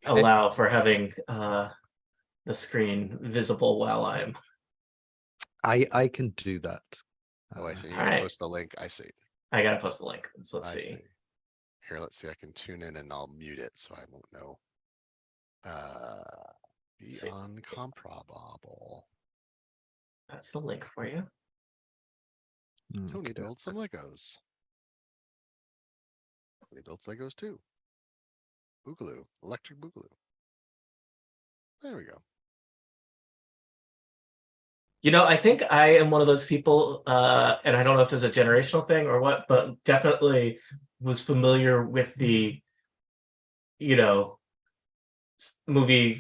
allow for having the screen visible while I'm. I can do that. Oh, I see. You're All gonna right. post the link. I see. I gotta post the link. So let's I see. Here, let's see. I can tune in and I'll mute it so I won't know. See. Beyond comparable. That's the link for you. Tony Okay. built some Legos. He builds Legos too. Boogaloo, electric Boogaloo. There we go. You know, I think I am one of those people, and I don't know if there's a generational thing or what, but definitely was familiar with the, movie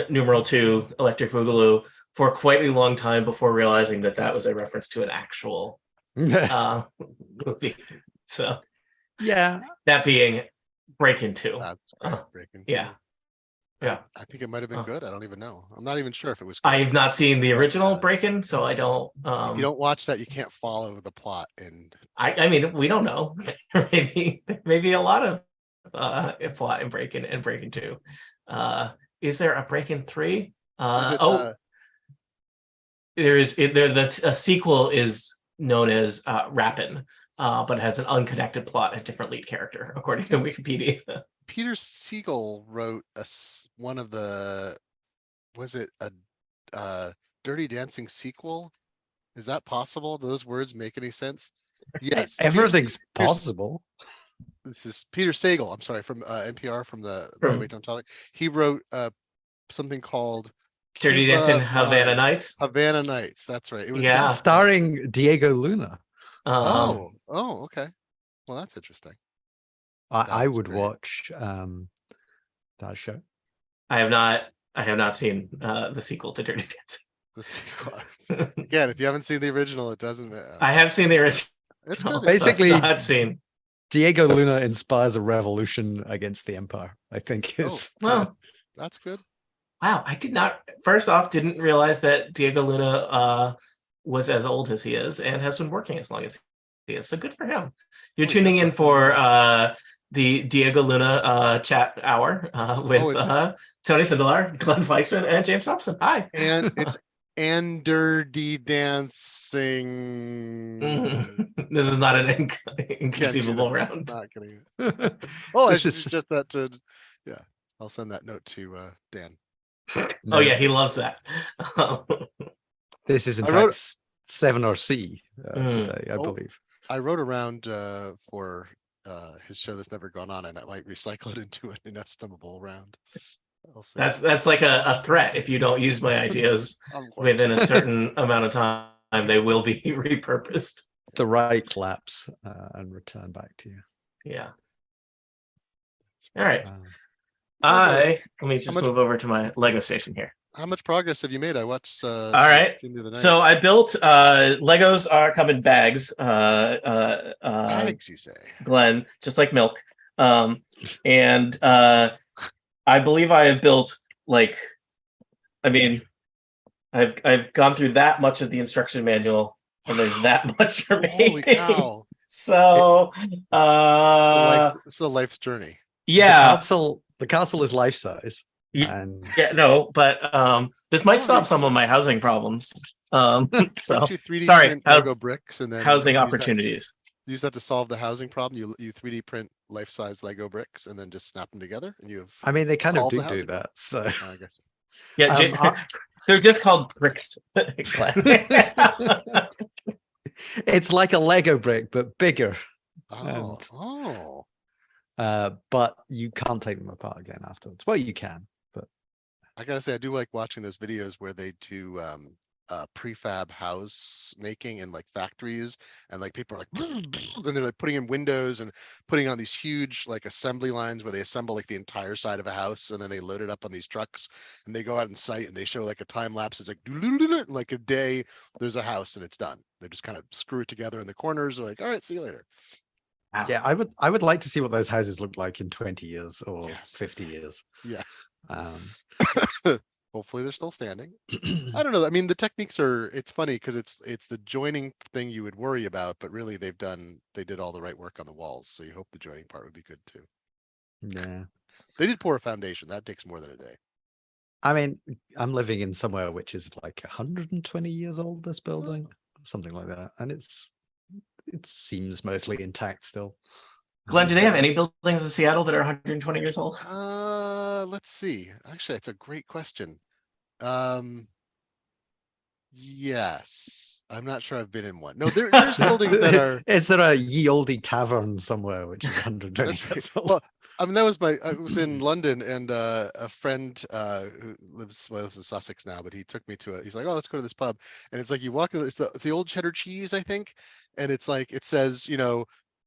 numeral 2, Electric Boogaloo, for quite a long time before realizing that that was a reference to an actual movie. So Yeah. that being Breakin' 2. That's right. Breaking Yeah. two. Yeah. I think it might have been good. I don't even know. I'm not even sure if it was good. I have not seen the original But, Breakin', so I don't. If you don't watch that, you can't follow the plot. And I mean, we don't know. maybe a lot of plot in Breakin' and Breakin' 2. Is there a Breakin' 3? There is. A sequel is known as Rappin', but has an unconnected plot, a different lead character, according to Wikipedia. Peter Siegel wrote one of the, was it a Dirty Dancing sequel? Is that possible? Do those words make any sense? Yes. Everything's possible. This is Peter Sagal. I'm sorry, from NPR, from the Wait, Don't Tell Me. He wrote something called Dirty Dancing Havana Nights. Havana Nights. That's right. It was starring Diego Luna. Oh, okay. Well, that's interesting. I would watch that show. I have not seen the sequel to Dirty Dancing. The sequel. Again, if you haven't seen the original, it doesn't matter. I have seen the original. It's good. Basically, not seen. Diego Luna inspires a revolution against the empire, I think is. That's good. Wow, I didn't realize that Diego Luna was as old as he is and has been working as long as he is. So good for him. You're tuning in for the Diego Luna chat hour with Tony Sindelar, Glenn Weissman, and James Thompson. Hi. And it's Dirty Dancing. This is not an inconceivable round. Not kidding. I should suggest that to. Yeah, I'll send that note to Dan. Oh yeah, he loves that. This is in fact 7 or C today, I believe. I wrote around for his show that's never gone on, and I might recycle it into an inestimable round. That's like a threat. If you don't use my ideas within a certain amount of time, they will be repurposed. The rights lapse and return back to you. Yeah. All right. Let me just move over to my Lego station here. How much progress have you made? I watched. All right. So I built. Legos are come in bags. Bags, you say, Glenn, just like milk. And I believe I have built I've gone through that much of the instruction manual, and there's that much remaining. Holy cow! So it's a life's journey. Yeah. The castle is life size. But this might stop some of my housing problems. So 3D sorry, Lego bricks and then housing opportunities. Use that to solve the housing problem. You 3D print life-size Lego bricks and then just snap them together, and you have. I mean, they kind of do that. So they're just called bricks. It's like a Lego brick, but bigger. But you can't take them apart again afterwards. Well, you can, but I gotta say, I do like watching those videos where they do prefab house making in like factories, and like people are like, and they're like putting in windows and putting on these huge like assembly lines where they assemble like the entire side of a house, and then they load it up on these trucks, and they go out in site and they show like a time lapse. It's like a day, there's a house and it's done. They just kind of screw it together in the corners. They're like, all right, see you later. Yeah, I would like to see what those houses look like in 20 years or 50 years. Yes. Hopefully they're still standing. I don't know. I mean, the techniques it's funny because it's the joining thing you would worry about, but really they did all the right work on the walls. So you hope the joining part would be good too. Yeah. They did pour a foundation. That takes more than a day. I mean, I'm living in somewhere which is like 120 years old, this building, something like that. And it seems mostly intact still. Glenn, do they have any buildings in Seattle that are 120 years old? Let's see. Actually, it's a great question. Yes. I'm not sure I've been in one. No, there's buildings that are. Is there a ye olde tavern somewhere which is 120 That's years right. old? Well, I mean, I was in London, and a friend who lives in Sussex now, but he took me to he's like, oh, let's go to this pub. And it's like you walk in, it's the old Cheddar Cheese, I think. And it's like, it says,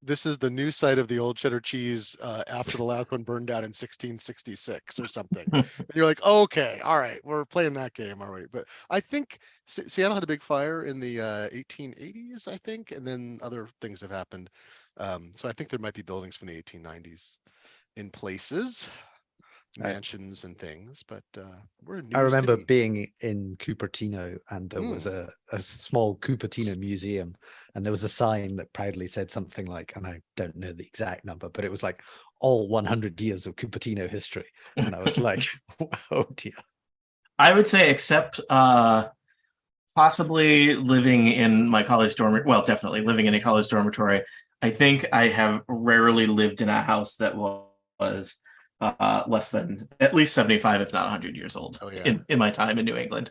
this is the new site of the old Cheddar Cheese after the last one burned down in 1666 or something. And you're like, okay, all right, we're playing that game, all right. But I think Seattle had a big fire in the 1880s, I think, and then other things have happened. So I think there might be buildings from the 1890s in places, mansions and things, but we're a new I remember city. being in Cupertino, and there was a small Cupertino museum, and there was a sign that proudly said something like, and I don't know the exact number, but it was like all 100 years of Cupertino history. And I was like, oh dear. I would say, except possibly living in my college dormitory, well, definitely living in a college dormitory, I think I have rarely lived in a house that was less than at least 75, if not 100 years old. Oh, yeah. in my time in New England.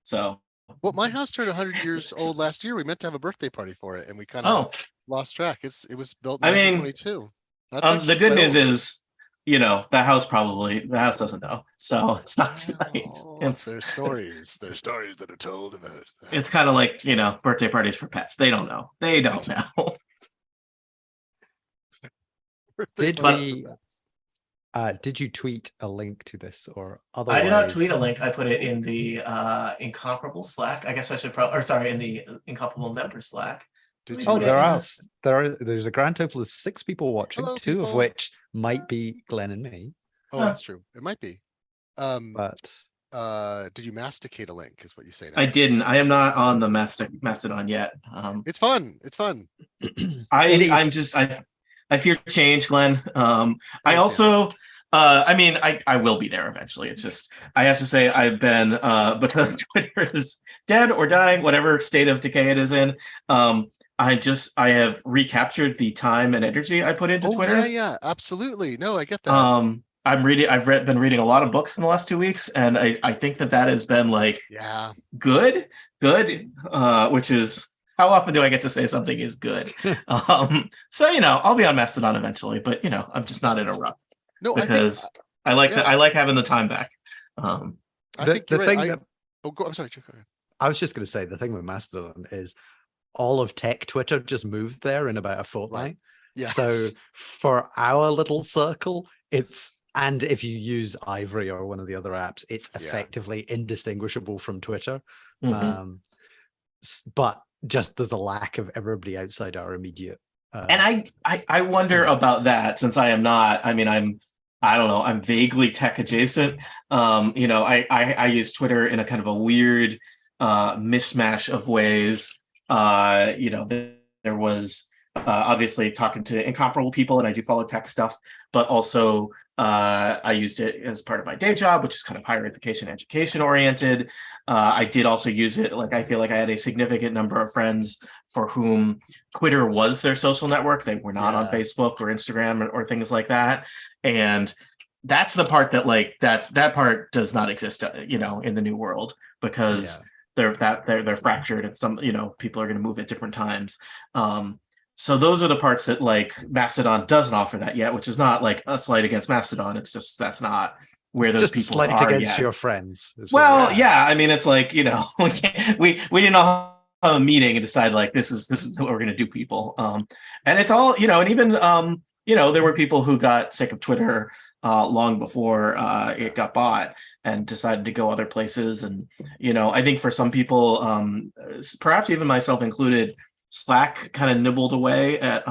So Well, my house turned 100 years old last year. We meant to have a birthday party for it, and we kind of lost track. It was built in 1922. The good news is, the house doesn't know, so it's not too late. There's stories that are told about it. It's kind of like, birthday parties for pets. They don't know. Did you tweet a link to this or otherwise? I did not tweet a link. I put it in the Incomparable Slack. I guess I should in the Incomparable member Slack. There's a grand total of 6 people watching. Hello, 2 of people. which might be Glenn and me. Oh, that's true. It might be. But did you masticate a link? Is what you say now? I didn't. I am not on the Mastodon yet. It's fun. It's fun. I fear change, Glenn. I also, I will be there eventually. It's just, I have to say, I've been, because Twitter is dead or dying, whatever state of decay it is in. I have recaptured the time and energy I put into Twitter. Yeah, absolutely. No, I get that. I've been reading a lot of books in the last 2 weeks, and I think that has been good, which is, how often do I get to say something is good? So, I'll be on Mastodon eventually, but I'm just not in a rush. No, because I like having the time back. I think you're right. I'm sorry. Go ahead. I was just going to say, the thing with Mastodon is all of tech Twitter just moved there in about a fortnight. Yeah. So for our little circle, and if you use Ivory or one of the other apps, it's effectively indistinguishable from Twitter. Mm-hmm. But just there's a lack of everybody outside our immediate. And I wonder about that, since I am not. I don't know. I'm vaguely tech adjacent. I use Twitter in a kind of a weird mishmash of ways. There was obviously talking to incomparable people, and I do follow tech stuff, but also I used it as part of my day job, which is kind of higher education oriented. I did also use it, I feel like I had a significant number of friends for whom Twitter was their social network. They were not on Facebook or Instagram or things like that. And that's the part that part does not exist, in the new world, because they're fractured, and some, people are going to move at different times. So those are the parts that Mastodon doesn't offer that yet, which is not a slight against Mastodon. It's just, that's not where those people are against yet. Your friends. Well, yeah. It's we didn't all have a meeting and decide this is what we're going to do, people. And it's all, and even, there were people who got sick of Twitter long before it got bought and decided to go other places. And, I think for some people, perhaps even myself included, Slack kind of nibbled away at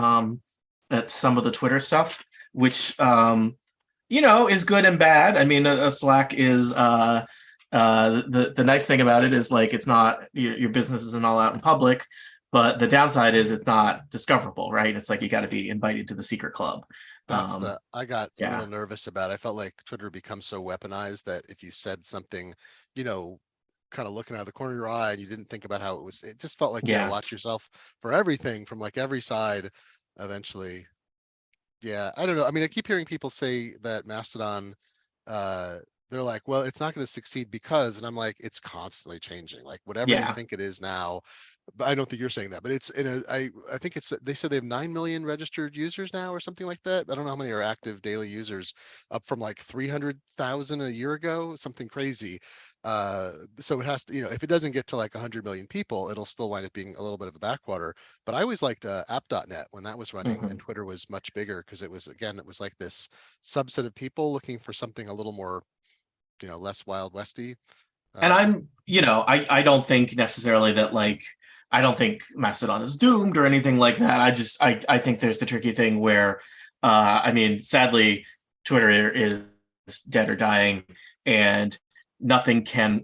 some of the Twitter stuff, which is good and bad. A Slack is the nice thing about it is it's not your business isn't all out in public, but the downside is it's not discoverable, right? It's you got to be invited to the secret club. That's the I got a Yeah. little nervous about. I felt like Twitter becomes so weaponized that if you said something, you know, kind of looking out of the corner of your eye and you didn't think about how it was, it just felt like you had to Yeah. watch yourself for everything from like every side eventually. Yeah, I don't know. I mean, I keep hearing people say that Mastodon, uh, they're like, well, it's not going to succeed because, and I'm like, it's constantly changing. Like whatever you Yeah. think it is now, but I don't think you're saying that, but it's in a, I think it's, they said they have 9 million registered users now or something like that. I don't know how many are active daily users, up from like 300,000 a year ago, something crazy. So it has to, you know, if it doesn't get to like 100 million people, it'll still wind up being a little bit of a backwater. But I always liked app.net when that was running and Twitter was much bigger because it was, again, it was like this subset of people looking for something a little more, you know, less Wild Westy. And I'm, you know, I don't think necessarily that like I don't think Mastodon is doomed or anything like that. I think there's the tricky thing where I mean, sadly, Twitter is dead or dying, and nothing can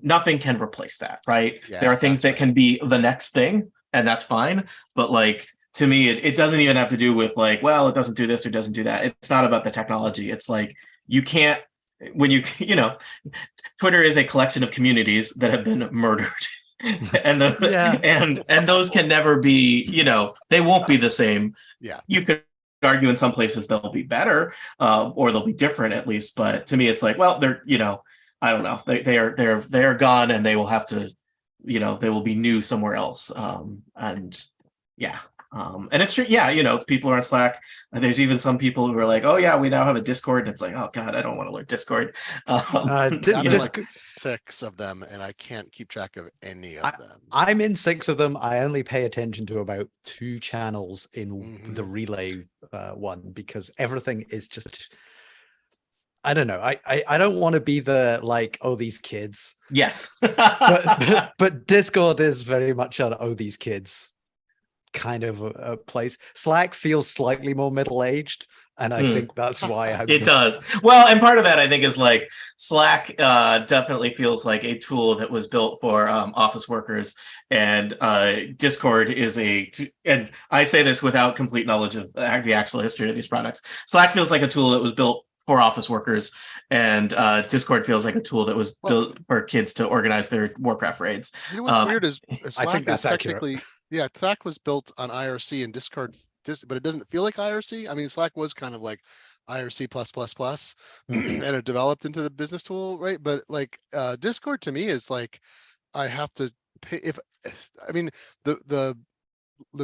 replace that, right? Yeah, There are things that's that right. can be the next thing, and that's fine. But like to me, it doesn't even have to do with like, well, it doesn't do this or doesn't do that. It's not about the technology. It's like you can't when you know, Twitter is a collection of communities that have been murdered. And Yeah. and those can never be, you know, they won't be the same. Yeah. You could argue in some places they'll be better, or they'll be different at least. But to me, it's like, well, they're, you know, I don't know, they are gone, and they will have to, you know, they will be new somewhere else. And yeah. And it's true, yeah, you know, people are on Slack. There's even some people who are like, oh yeah, we now have a Discord. And it's like, oh God, I don't want to learn Discord. I'm You in know, like 6 of them and I can't keep track of any of them. I'm in 6 of them. I only pay attention to about 2 channels in the Mhm. relay one because everything is just. I don't know. I don't want to be the like, oh, these kids. yes. But Discord is very much an oh, these kids kind of a place. Slack feels slightly more middle-aged, and I think that's why it does. Well, and part of that I think is like Slack definitely feels like a tool that was built for office workers, and Discord is and I say this without complete knowledge of the actual history of these products. Slack feels like a tool that was built for office workers, and Discord feels like a tool that was built for kids to organize their Warcraft raids. You know what's weird is I Slack think is that's accurate. technically, yeah, Slack was built on IRC and Discord, but it doesn't feel like IRC. I mean, Slack was kind of like IRC plus plus plus, and it developed into the business tool, right? But like Discord to me is like I have to pay if I mean the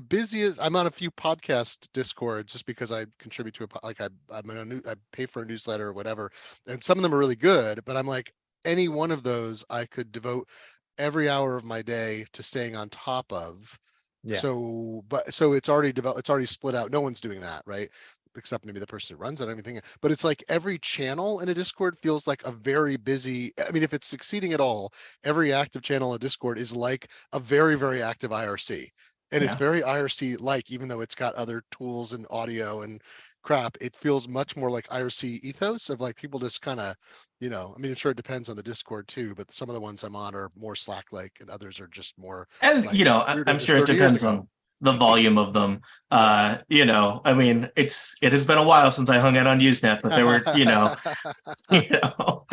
busiest. I'm on a few podcast Discords just because I contribute to like I'm in a new, I pay for a newsletter or whatever, and some of them are really good. But I'm like any one of those I could devote every hour of my day to staying on top of. Yeah. So, but so it's already developed. It's already split out. No one's doing that, right? Except maybe the person who runs it, anything. But it's like every channel in a Discord feels like a very busy. I mean, if it's succeeding at all, every active channel in Discord is like a very, very active IRC. And it's Yeah. very IRC like, even though it's got other tools and audio and crap, it feels much more like IRC ethos of like people just kind of, you know, I mean, I'm sure it depends on the Discord too, but some of the ones I'm on are more Slack like, and others are just more And like, you know, weird, I'm was sure it 30 years depends ago. on the volume of them. You know, I mean, it has been a while since I hung out on Usenet, but there were, you know, you know,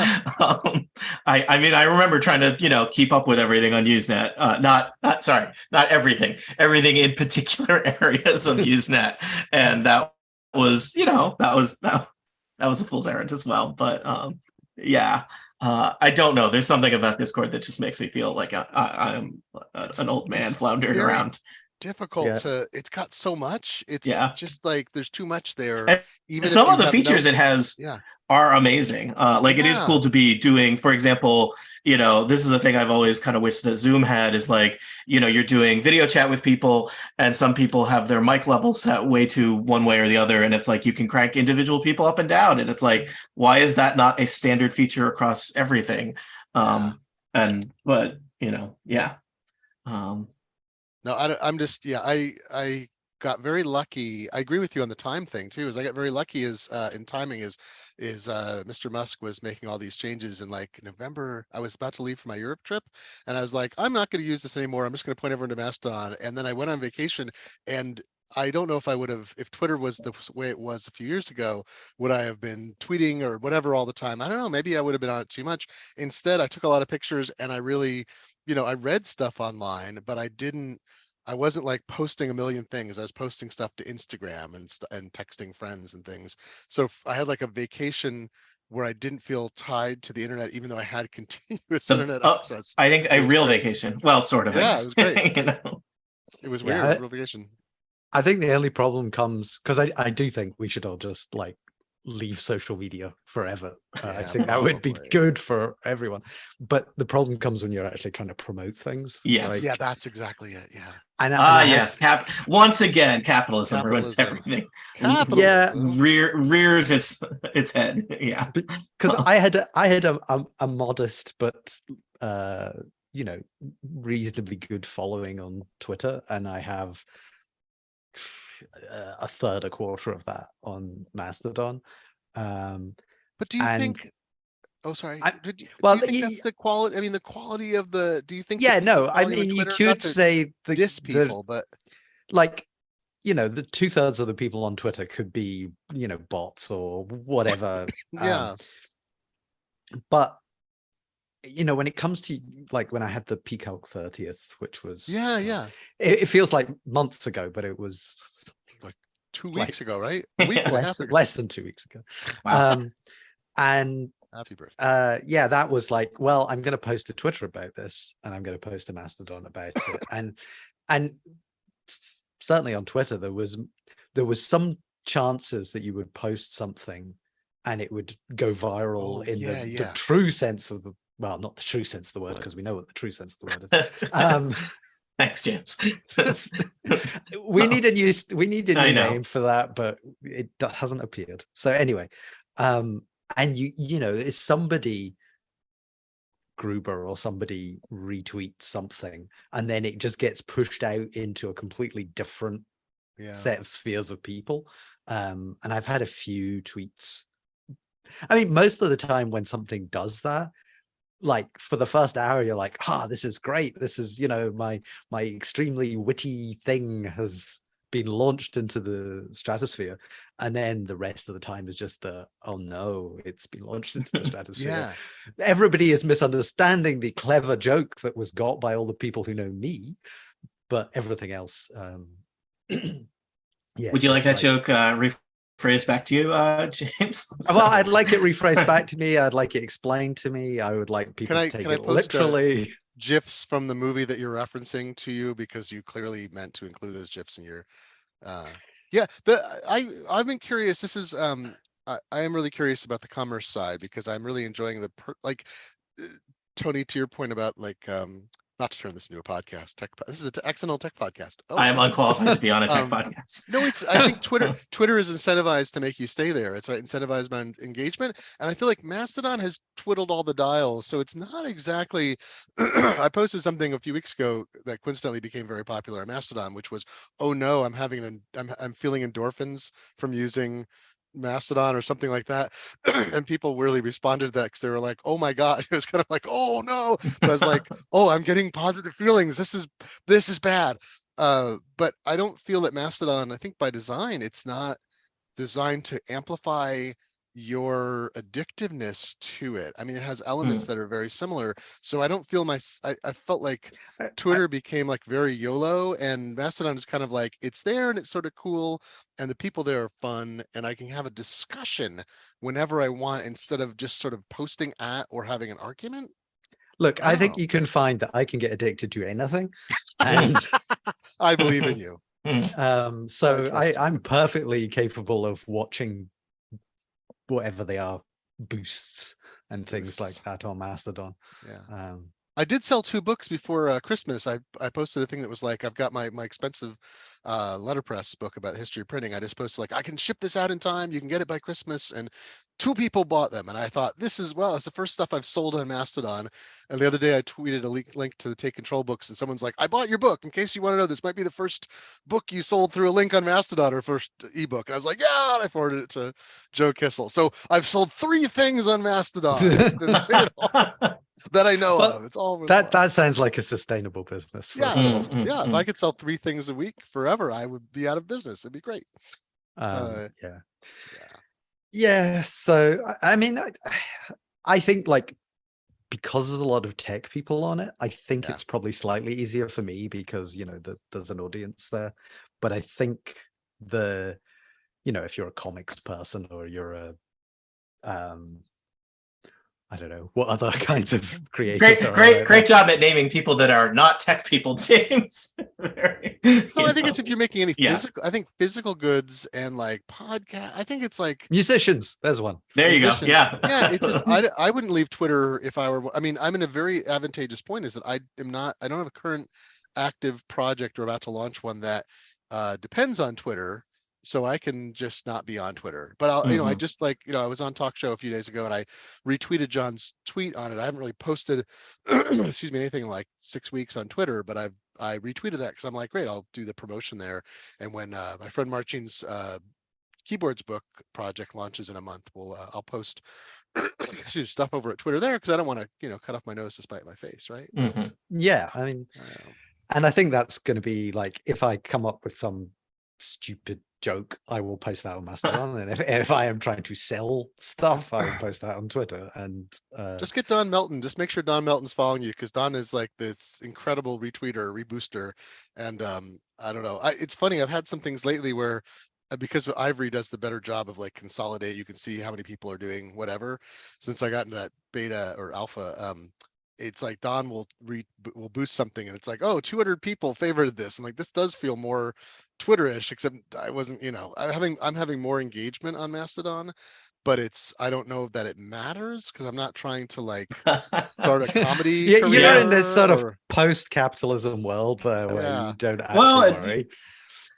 I mean, I remember trying to, you know, keep up with everything on Usenet. Not everything in particular areas of Usenet, and that was, you know, that was a fool's errand as well. But yeah. I don't know. There's something about Discord that just makes me feel like I'm an old man It's floundering very around. difficult Yeah. to, it's got so much, it's Yeah. just like there's too much there. And Even if some you of the have features no, it has yeah, are amazing. Like it is Yeah. cool to be doing, for example, you know, this is the thing I've always kind of wished that Zoom had is like, you know, you're doing video chat with people and some people have their mic level set way too one way or the other. And it's like, you can crank individual people up and down. And it's like, why is that not a standard feature across everything? But you know, yeah. No, I'm just, yeah, I got very lucky. I agree with you on the time thing too, is I got very lucky is in timing is Mr. Musk was making all these changes in like November. I was about to leave for my Europe trip and I was like, I'm not going to use this anymore. I'm just going to point everyone to Mastodon. And then I went on vacation and I don't know if I would have, if Twitter was the way it was a few years ago, would I have been tweeting or whatever all the time? I don't know. Maybe I would have been on it too much. Instead, I took a lot of pictures and I really, I read stuff online, but I wasn't like posting a million things. I was posting stuff to Instagram and texting friends and things. So I had like a vacation where I didn't feel tied to the internet, even though I had continuous internet access. I think a It was real great. vacation. Well, sort of. I Yeah, guess. it was great. You know? It was Yeah, weird. Real vacation. I think the only problem comes because I do think we should all just like leave social media forever. I Yeah, think that would be probably. good for everyone. But the problem comes when you're actually trying to promote things. Yes. Yeah, that's exactly it. Yeah. And I had- Yes. Once again, capitalism ruins Capitalism. everything. Capitalism. Rears its head. Yeah. because I had a modest but reasonably good following on Twitter, and I have a third, a quarter of that on Mastodon. But do you and think? Oh, sorry. Do you think that's the quality? I mean, the quality of the. Do you think? Yeah, the no. I quality of mean, you Twitter, not could to say diss people, but like, the 2/3 of the people on Twitter could be, bots or whatever. yeah, But when it comes to like when I had the PCalc 30th, which was yeah. it feels like months ago, but it was 2 like- weeks ago, right? A week and a half ago. less than 2 weeks ago. Wow. And Happy birthday. yeah, that was like, well, I'm going to post to Twitter about this, and I'm going to post to Mastodon about it, and certainly on Twitter there was some chances that you would post something and it would go viral in the true sense of the, well, not the true sense of the word, because we know what the true sense of the word is. Thanks, James. we need a new name for that, but it hasn't appeared. So anyway, and is somebody, Gruber or somebody, retweets something, and then it just gets pushed out into a completely different set of spheres of people. And I've had a few tweets. I mean, most of the time when something does that, like for the first hour, you're like, this is great. This is, my extremely witty thing has been launched into the stratosphere. And then the rest of the time is just oh no, it's been launched into the stratosphere. Everybody is misunderstanding the clever joke that was got by all the people who know me, but everything else. Would you like that joke rephrased back to you, James? Well, I'd like it rephrased back to me. I'd like it explained to me. I would like people to take it literally. GIFs from the movie that you're referencing to you, because you clearly meant to include those GIFs in your I've been curious. This is I am really curious about the commerce side, because I'm really enjoying Tony, to your point about not to turn this into a podcast. This is an accidental tech podcast. I am unqualified to be on a tech podcast. No, I think Twitter is incentivized to make you stay there. It's incentivized by engagement, and I feel like Mastodon has twiddled all the dials. So it's not exactly. I posted something a few weeks ago that coincidentally became very popular on Mastodon, which was, "Oh no, I'm feeling endorphins from using Mastodon," or something like that. And people really responded to that because they were like, "Oh my god." It was kind of like, "Oh no," but I was like, "Oh, I'm getting positive feelings. This is bad." But I don't feel that Mastodon, I think by design, it's not designed to amplify your addictiveness to it. I mean, it has elements that are very similar. So I don't feel I felt like Twitter became like very YOLO, and Mastodon is kind of like, it's there and it's sort of cool, and the people there are fun, and I can have a discussion whenever I want instead of just sort of posting at or having an argument. Look, I think you can find that I can get addicted to anything, and I believe in you. So I'm perfectly capable of watching whatever they are, boosts and things like that on Mastodon. I did sell 2 books before Christmas. I posted a thing that was like, I've got my expensive letterpress book about the history of printing. I just posted like, I can ship this out in time. You can get it by Christmas. And 2 people bought them. And I thought, it's the first stuff I've sold on Mastodon. And the other day I tweeted a link to the Take Control books, and someone's like, "I bought your book. In case you want to know, this might be the first book you sold through a link on Mastodon, or first ebook." And I was like, "Yeah," and I forwarded it to Joe Kissel. So I've sold 3 things on Mastodon. It's been that I know Well, of. It's all that sounds like a sustainable business for Yeah. itself. yeah. If I could sell 3 things a week forever, I would be out of business. It'd be great. Yeah. Yeah. Yeah. So I mean, I think like because there's a lot of tech people on it, I think Yeah. it's probably slightly easier for me because there's an audience there. But I think if you're a comics person or you're a I don't know what other kinds of creators there are Great out there. job at naming people that are not tech people, James. No, I think it's if you're making any Yeah. physical, I think physical goods and like podcast, I think it's like Musicians. There's one. There you go. musicians. Yeah. Yeah, it's just I wouldn't leave Twitter if I were. I mean, I'm in a very advantageous point is that I don't have a current active project or about to launch one that depends on Twitter, so I can just not be on Twitter. But I just like I was on Talk Show a few days ago and I retweeted John's tweet on it. I haven't really posted excuse me anything in like 6 weeks on Twitter, but I retweeted that because I'm like, great, I'll do the promotion there. And when my friend Marcin's keyboards book project launches in a month, I'll post stuff over at Twitter there because I don't want to cut off my nose to spite my face, right? Yeah, I mean, and I think that's going to be like if I come up with some stupid joke, I will post that on Mastodon, and if I am trying to sell stuff, I will post that on Twitter. And just get Don Melton. Just make sure Don Melton's following you because Don is like this incredible retweeter, rebooster, and I don't know. It's funny. I've had some things lately where because Ivory does the better job of like consolidate, you can see how many people are doing whatever. Since I got into that beta or alpha, it's like Don will boost something and it's like, oh, 200 people favorited this. I'm like, this does feel more Twitter-ish, except I wasn't, I'm having more engagement on Mastodon, but I don't know that it matters because I'm not trying to like start a comedy you're career in this sort of post-capitalism world where you don't actually worry.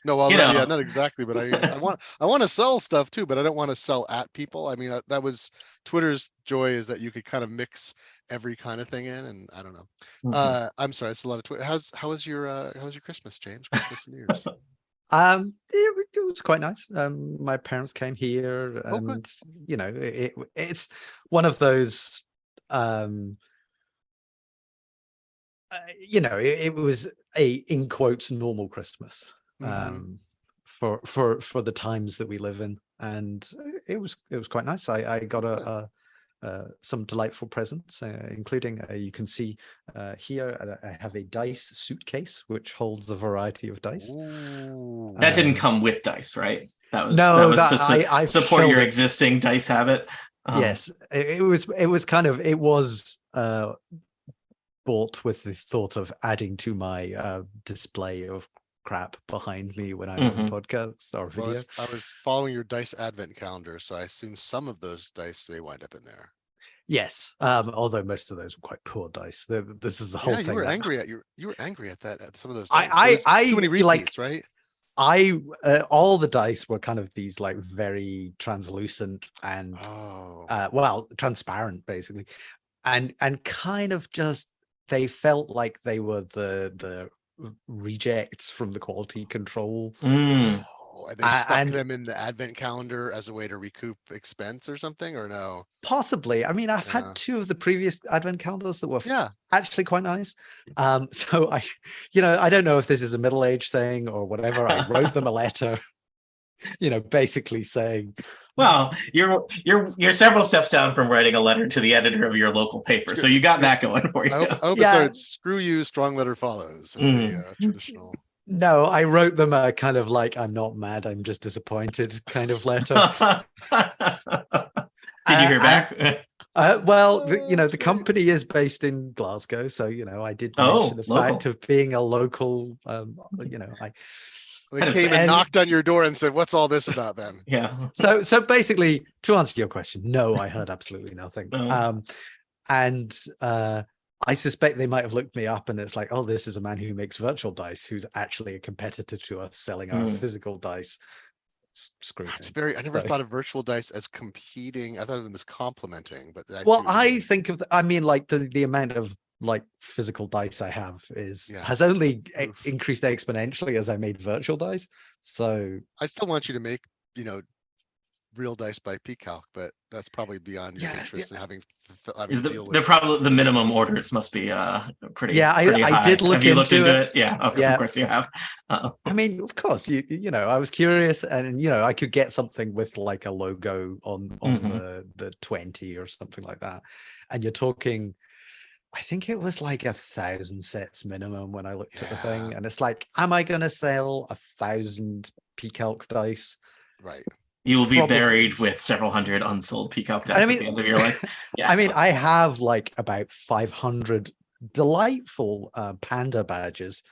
No, well, yeah, not exactly, but I want to sell stuff too, but I don't want to sell at people. I mean, that was Twitter's joy is that you could kind of mix every kind of thing in, and I don't know. I'm sorry, it's a lot of Twitter. How was your Christmas, James? Christmas and New Year's? It was quite nice. My parents came here, and good. it's one of those. It was a in quotes normal Christmas. For the times that we live in, and it was quite nice. I got some delightful presents, including you can see here I have a dice suitcase which holds a variety of dice. That didn't come with dice, right? That was I support your existing dice habit. Yes, it was bought with the thought of adding to my display of crap behind me when I'm on podcasts or video. I was following your dice advent calendar, so I assume some of those dice may wind up in there. Yes, although most of those were quite poor dice. This is the whole thing. You were angry at that at some of those dice. Too many repeats, right? All the dice were kind of these like very translucent and transparent basically, and kind of just they felt like they were the rejects from the quality control. And they stuck them in the advent calendar as a way to recoup expense or something, or no? Possibly. I mean, I've had 2 of the previous advent calendars that were actually quite nice. So I don't know if this is a middle-aged thing or whatever. I wrote them a letter, basically saying, well, you're several steps down from writing a letter to the editor of your local paper, so you got that going for you. I hope it started, screw you, strong letter follows, as the traditional. No, I wrote them a kind of like, I'm not mad, I'm just disappointed kind of letter. Did you hear back? Well, the company is based in Glasgow, so I did mention the fact of being a local. They came and knocked on your door and said, "What's all this about?" Then, yeah. So basically, to answer your question, no, I heard absolutely nothing. And I suspect they might have looked me up, and it's like, oh, this is a man who makes virtual dice, who's actually a competitor to us selling our physical dice. Screw. It's I never thought of virtual dice as competing. I thought of them as complementing. But I think of the amount of like physical dice I have has only increased exponentially as I made virtual dice. So I still want you to make real dice by PCalc, but that's probably beyond your Yeah, interest in having to deal The with. probably the minimum orders must be pretty Yeah, pretty I high. did look Have you looked into into it. it? Yeah, of Yeah. course you have. I mean, of course, you know, I was curious, and I could get something with like a logo on Mhm. the 20 or something like that. And you're talking, I think it was like 1,000 sets minimum when I looked at the thing, Yeah, and it's like, am I gonna sell 1,000 PCalc dice? right. You will be Probably. buried with several hundred unsold Peacock And I dice mean, at the end of your life. Yeah. I mean, I have like about 500 delightful panda badges,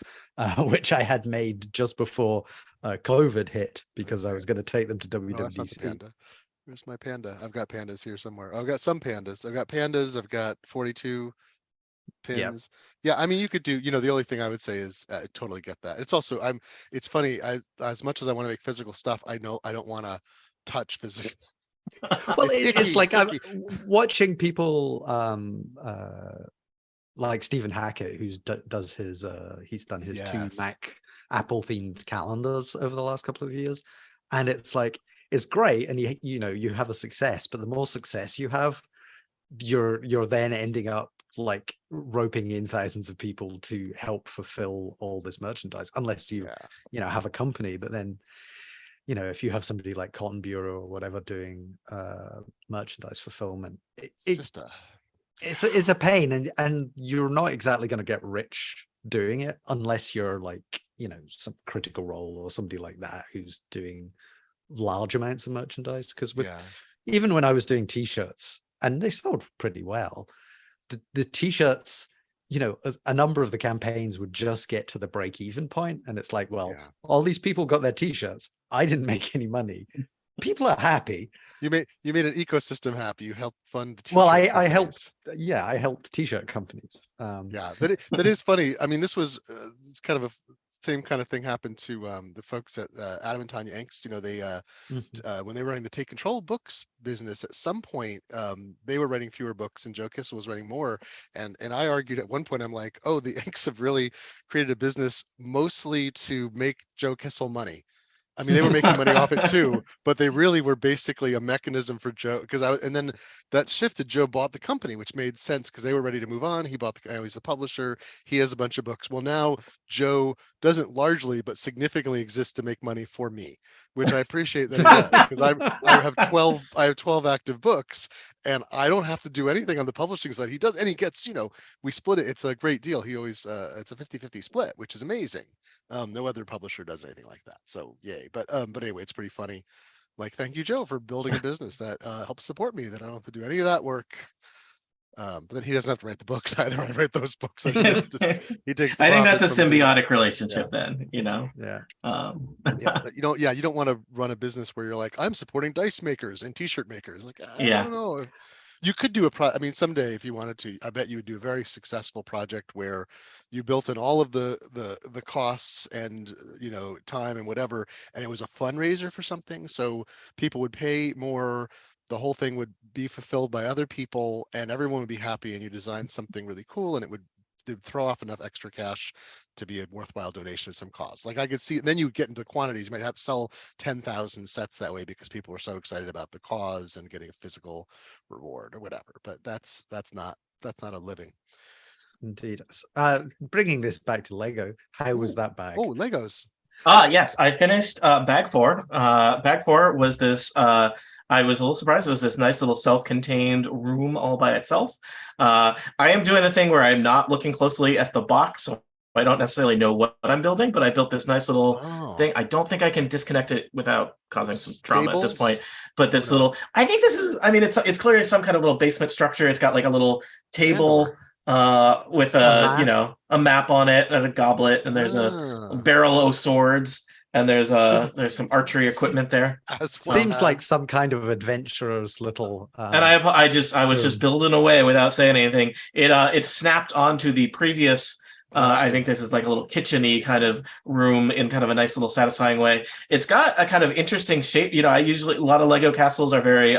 which I had made just before COVID hit because I was going to take them to No, that's not the WWDC. panda. Where's my panda? I've got pandas here somewhere. I've got some pandas. I've got pandas. I've got 42 Yeah. pins. Yeah, I mean, you could do, the only thing I would say is I totally get that. It's also, it's funny, as much as I want to make physical stuff, I know I don't want to touch physical. Well, It's it's icky, like I'm icky. watching people like Stephen Hackett, who's does his he's done his two Yes. Mac Apple themed calendars over the last couple of years, and it's like it's great, and you have a success, but the more success you have, you're then ending up like roping in thousands of people to help fulfill all this merchandise, unless you Yeah. have a company. But then if you have somebody like Cotton Bureau or whatever doing merchandise fulfillment, It's just it's a pain, and you're not exactly going to get rich doing it unless you're like some Critical Role or somebody like that who's doing large amounts of merchandise. Because even when I was doing t-shirts, and they sold pretty well, the t-shirts, a number of the campaigns would just get to the break-even point, and it's like, well, all these people got their t-shirts, I didn't make any money, people are happy. You made an ecosystem happy. You helped fund the t-shirt Well, I companies. helped t-shirt companies. Yeah, that is funny. I mean, this was it's kind of a same kind of thing happened to the folks at Adam and Tanya Angst. They when they were running the Take Control books business, at some point they were writing fewer books and Joe Kissel was writing more. And I argued at one point, I'm like, oh, the Angst have really created a business mostly to make Joe Kissel money. I mean, they were making money off it too, but they really were basically a mechanism for Joe. And then that shifted. Joe bought the company, which made sense because they were ready to move on. He bought he's the publisher. He has a bunch of books. Well, now Joe doesn't largely, but significantly exist to make money for me, which I appreciate that he does, because I have 12 active books, and I don't have to do anything on the publishing side. He does, and he gets, we split it. It's a great deal. He always, it's a 50-50 split, which is amazing. No other publisher does anything like that. So yay. But anyway, it's pretty funny. Like, thank you, Joe, for building a business that helps support me, that I don't have to do any of that work. But then he doesn't have to write the books either. I write those books. He takes the I think that's a profit from me. symbiotic relationship then, Yeah. You don't want to run a business where you're like, I'm supporting dice makers and t-shirt makers. Like, I don't know. You could do I mean, someday if you wanted to, I bet you would do a very successful project where you built in all of the costs and time and whatever, and it was a fundraiser for something, so people would pay more. The whole thing would be fulfilled by other people, and everyone would be happy. And you design something really cool, and it would throw off enough extra cash to be a worthwhile donation to some cause. Like, I could see, then you get into the quantities. You might have to sell 10,000 sets that way because people were so excited about the cause and getting a physical reward or whatever. But that's not a living. Indeed. Bringing this back to Lego, how was that bag? Oh, Legos. Yes, I finished bag 4. Bag 4 was this I was a little surprised. It was this nice little self-contained room all by itself. I am doing the thing where I'm not looking closely at the box, so I don't necessarily know what I'm building, but I built this nice little thing. I don't think I can disconnect it without causing some trauma at this point. But this little, I think this is, I mean, it's clearly some kind of little basement structure. It's got like a little table with a map on it and a goblet, and there's a barrel of swords. And there's some archery equipment there. Seems like some kind of adventurer's little. And I was just building away without saying anything. It snapped onto the previous. I think this is like a little kitchen-y kind of room in kind of a nice little satisfying way. It's got a kind of interesting shape. A lot of Lego castles are very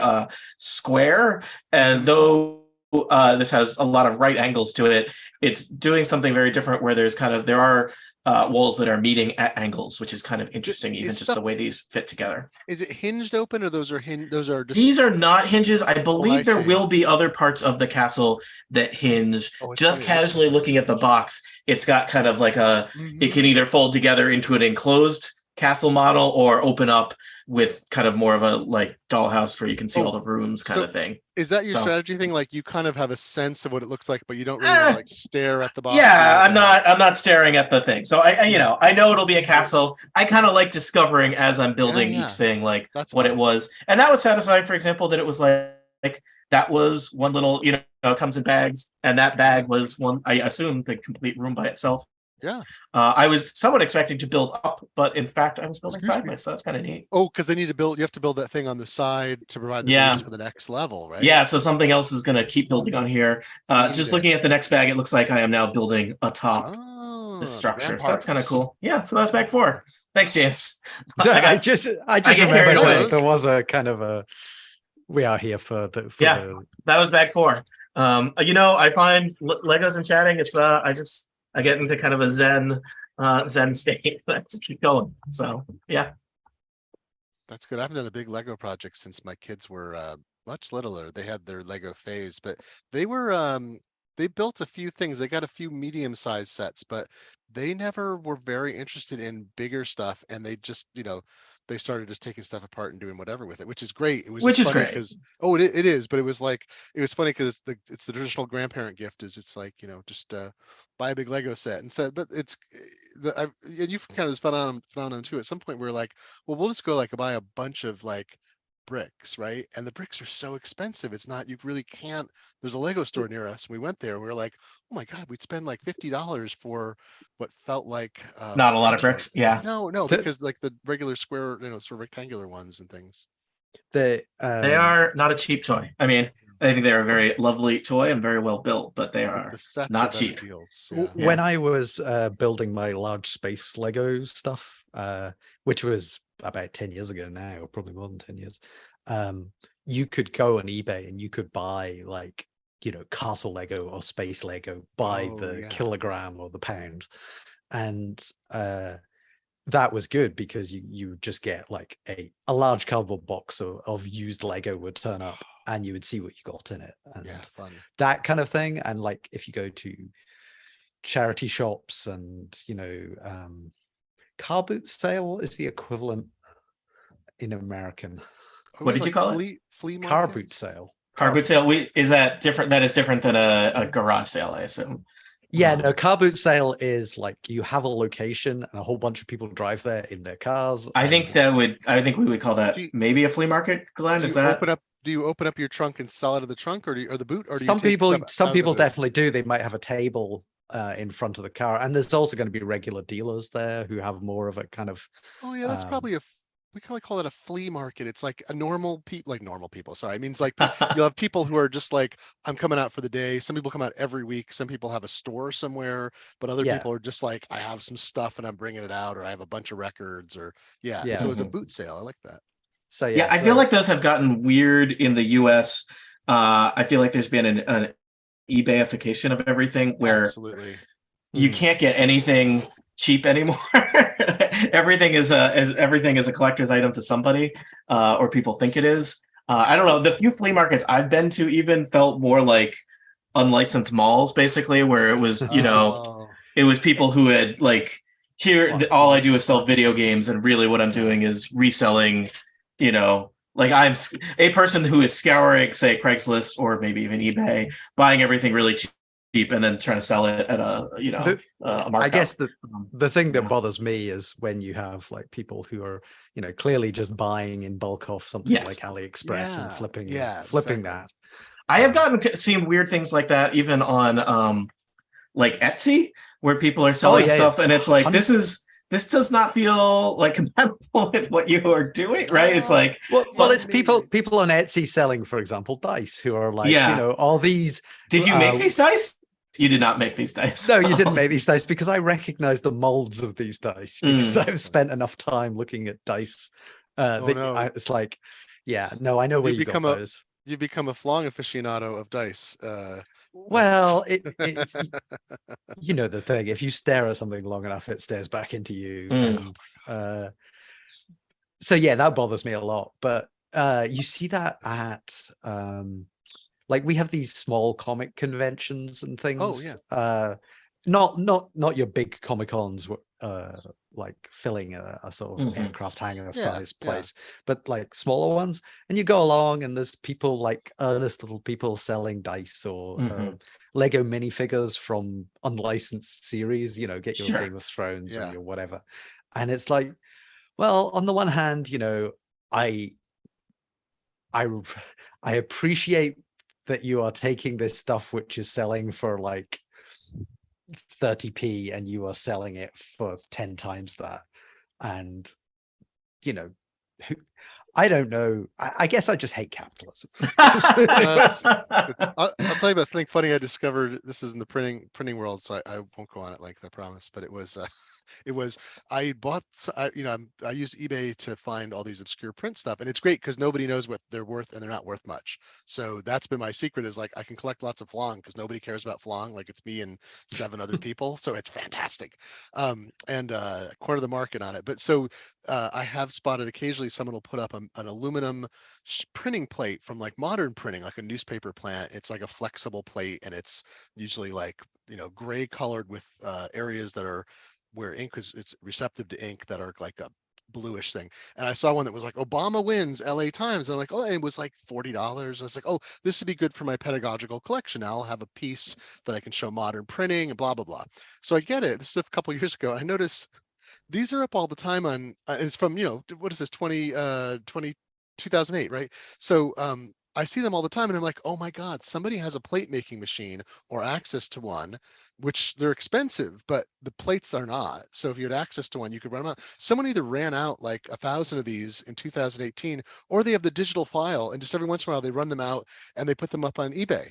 square, and though this has a lot of right angles to it, it's doing something very different where there are walls that are meeting at angles, which is kind of interesting, even is just stuff- the way these fit together. Is it hinged open, or those are those are just? These are not hinges. I believe I there see. will be other parts of the castle that hinge. Oh, it's Just funny to look at casually that. looking at the box, it's got kind of like it Mhm. can either fold together into an enclosed castle model or open up with kind of more of a like dollhouse where you can see Oh, all the rooms kind so of thing. Is that your So- strategy thing? Like you kind of have a sense of what it looks like, but you don't really want to like stare at the box. or Yeah, anything? I'm not staring at the thing. So I know it'll be a castle. I kind of like discovering as I'm building Yeah. each thing, like That's what it fun. was. And that was satisfying, for example, that it was like that was one little, it comes in bags, and that bag was one, I assume, the complete room by itself. Yeah. I was somewhat expecting to build up, but in fact I was building Excuse me. sideways, so that's kind of neat. Oh, because they need to build. You have to build that thing on the side to provide the Yeah. base for the next level, right? Yeah, so something else is going to keep building on here. Just Neat. looking at the next bag, it looks like I am now building atop Oh, this the structure. So that's kind of ramparts. cool. Yeah, so that's bag 4. Thanks, James. I just get carried remembered away. there was a kind of a. We are here for the. Yeah. That was bag 4. I find Legos and chatting. It's I get into kind of a zen state. Let's keep going. So yeah. That's good. I haven't done a big Lego project since my kids were much littler. They had their Lego phase, but they were they built a few things. They got a few medium-sized sets, but they never were very interested in bigger stuff. And they just, they started just taking stuff apart and doing whatever with it, which is great. It was Which just is funny great. 'cause- oh, it is, but it was funny because it's the traditional grandparent gift is it's like, just buy a big Lego set. And so, but it's and you've kind of this phenomenon too. At some point we're like, well, we'll just go buy a bunch of bricks, right? And the bricks are so expensive. It's not, you really can't, there's a Lego store near us. We went there and we were like, oh my God, we'd spend like $50 for what felt like Not a lot of bunch bricks. Yeah. No, The- because the regular square, sort of rectangular ones and things. They are not a cheap toy. I mean, I think they're a very lovely toy and very well built, but they are The sets not are better cheap. deals. W- Yeah. When I was building my large space Lego stuff, which was about 10 years ago now, or probably more than 10 years, you could go on eBay and you could buy castle Lego or space Lego by Oh, the yeah. kilogram or the pound. And that was good because you just get like a large cardboard box of used Lego would turn up and you would see what you got in it. And Yeah, fun. that kind of thing. And like if you go to charity shops and car boot sale is the equivalent in American. Are What we did you call it? Flea Car boot markets? sale. Car boot sale. Is that different? That is different than a garage sale, I assume. Yeah, no, car boot sale is like you have a location and a whole bunch of people drive there in their cars. I think we would call that Do you- maybe a flea market, Glenn. Do Is you that do you open up your trunk and sell out of the trunk or the boot, or do some you take people stuff out of the boot? definitely do. They might have a table in front of the car, and there's also going to be regular dealers there who have more of a kind of Oh yeah, that's probably we probably call it a flea market. It's like a normal people. Sorry, it means like you'll have people who are just like, I'm coming out for the day. Some people come out every week. Some people have a store somewhere, but other Yeah. people are just like, I have some stuff and I'm bringing it out, or I have a bunch of records, or yeah. Yeah. So it's a Mhm. boot sale. I like that. so Yeah, I feel like those have gotten weird in the US. I feel like there's been an eBayification of everything where Absolutely. you Mhm. can't get anything cheap anymore. everything is a collector's item to somebody, or people think it is. I don't know. The few flea markets I've been to even felt more like unlicensed malls, basically, where it was, Oh, it was people who had like, all I do is sell video games, and really what I'm doing is reselling, like I'm a person who is scouring, say, Craigslist or maybe even eBay, buying everything really cheap and then trying to sell it at a markup. I guess the thing that yeah. bothers me is when you have like people who are clearly just buying in bulk off something Yes. like AliExpress and Yeah, flipping exactly. that. I have seen weird things like that even on like Etsy, where people are selling yeah, stuff, and it's like, 100 this does not feel like compatible with what you are doing, right? It's like, Well, it's maybe. people on Etsy selling, for example, dice who are like, Yeah. all these. did you make Uh, these dice? You did not make these dice. No, you didn't make these dice because I recognize the molds of these dice because I've spent enough time looking at dice. no. It's like, yeah, no, I know where You've you got become a- those. You become a flong aficionado of dice. Well, it's you know the thing. If you stare at something long enough, it stares back into you. Mm. And so yeah, that bothers me a lot. But you see that at like we have these small comic conventions and things. yeah. Not your big comic cons like filling a sort of Mhm. aircraft hangar Yeah, size yeah. place, but like smaller ones. And you go along and there's people like earnest little people selling dice or Mhm. Lego minifigures from unlicensed series, you know, get your Sure. Game of Thrones Yeah. and your whatever. And it's like, well, on the one hand, you know, I I appreciate that you are taking this stuff which is selling for like 30p and you are selling it for 10 times that. And you know, I don't know. I guess I just hate capitalism. I'll tell you about something funny I discovered. This is in the printing world, so I won't go on it like I promise. But it was I bought I use eBay to find all these obscure print stuff, and it's great because nobody knows what they're worth and they're not worth much. So that's been my secret, is like I can collect lots of Flong because nobody cares about Flong, like it's me and 7 other people. So it's fantastic. And corner the market on it. But so I have spotted occasionally someone will put up an aluminum printing plate from like modern printing, like a newspaper plant. It's like a flexible plate, and it's usually like gray colored with areas that are where ink is, it's receptive to ink, that are like a bluish thing. And I saw one that was like Obama wins LA Times. And I'm like, oh, and it was like $40. I was like, oh, this would be good for my pedagogical collection. Now I'll have a piece that I can show modern printing and blah, blah, blah. So I get it. This is a couple of years ago. I notice these are up all the time on, it's from, what is this, 2008, right? So I see them all the time and I'm like, oh my God, somebody has a plate making machine or access to one, which they're expensive, but the plates are not. So if you had access to one, you could run them out. Someone either ran out like 1,000 of these in 2018, or they have the digital file, and just every once in a while they run them out and they put them up on eBay.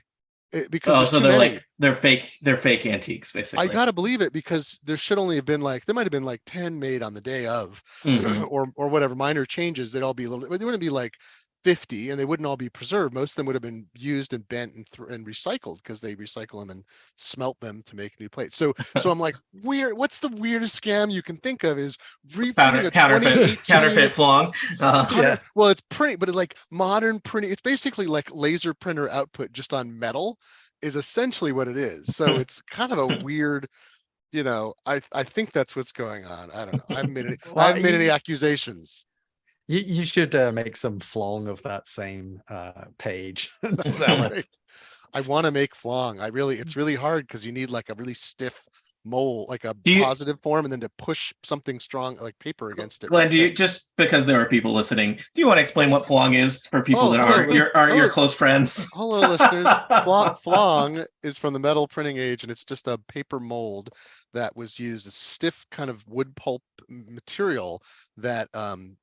Because Oh, there's so too they're many. like they're fake antiques, I basically. gotta believe it, because there should only have been like, there might have been like 10 made on the day of, Mhm. or whatever, minor changes. They'd all be a little, they wouldn't be like 50, and they wouldn't all be preserved. Most of them would have been used and bent and recycled, because they recycle them and smelt them to make new plates. So I'm like, what's the weirdest scam you can think of is reprinting a Counterfeit 2018 Flong. Yeah. well, it's print, but it's like modern printing. It's basically like laser printer output just on metal, is essentially what it is. So it's kind of a weird, I think that's what's going on. I don't know. I haven't made any, I Well, haven't made any accusations. you should make some Flong of that same page and sell it. I want to make Flong. It's really hard because you need like a really stiff mold, like a Do you, positive form, and then to push something strong like paper against it. Glenn, It's do you, just because there are people listening, do you want to explain what Flong is for people that hello, aren't your close friends? hello, listeners. Flong is from the metal printing age, and it's just a paper mold that was used, a stiff kind of wood pulp material that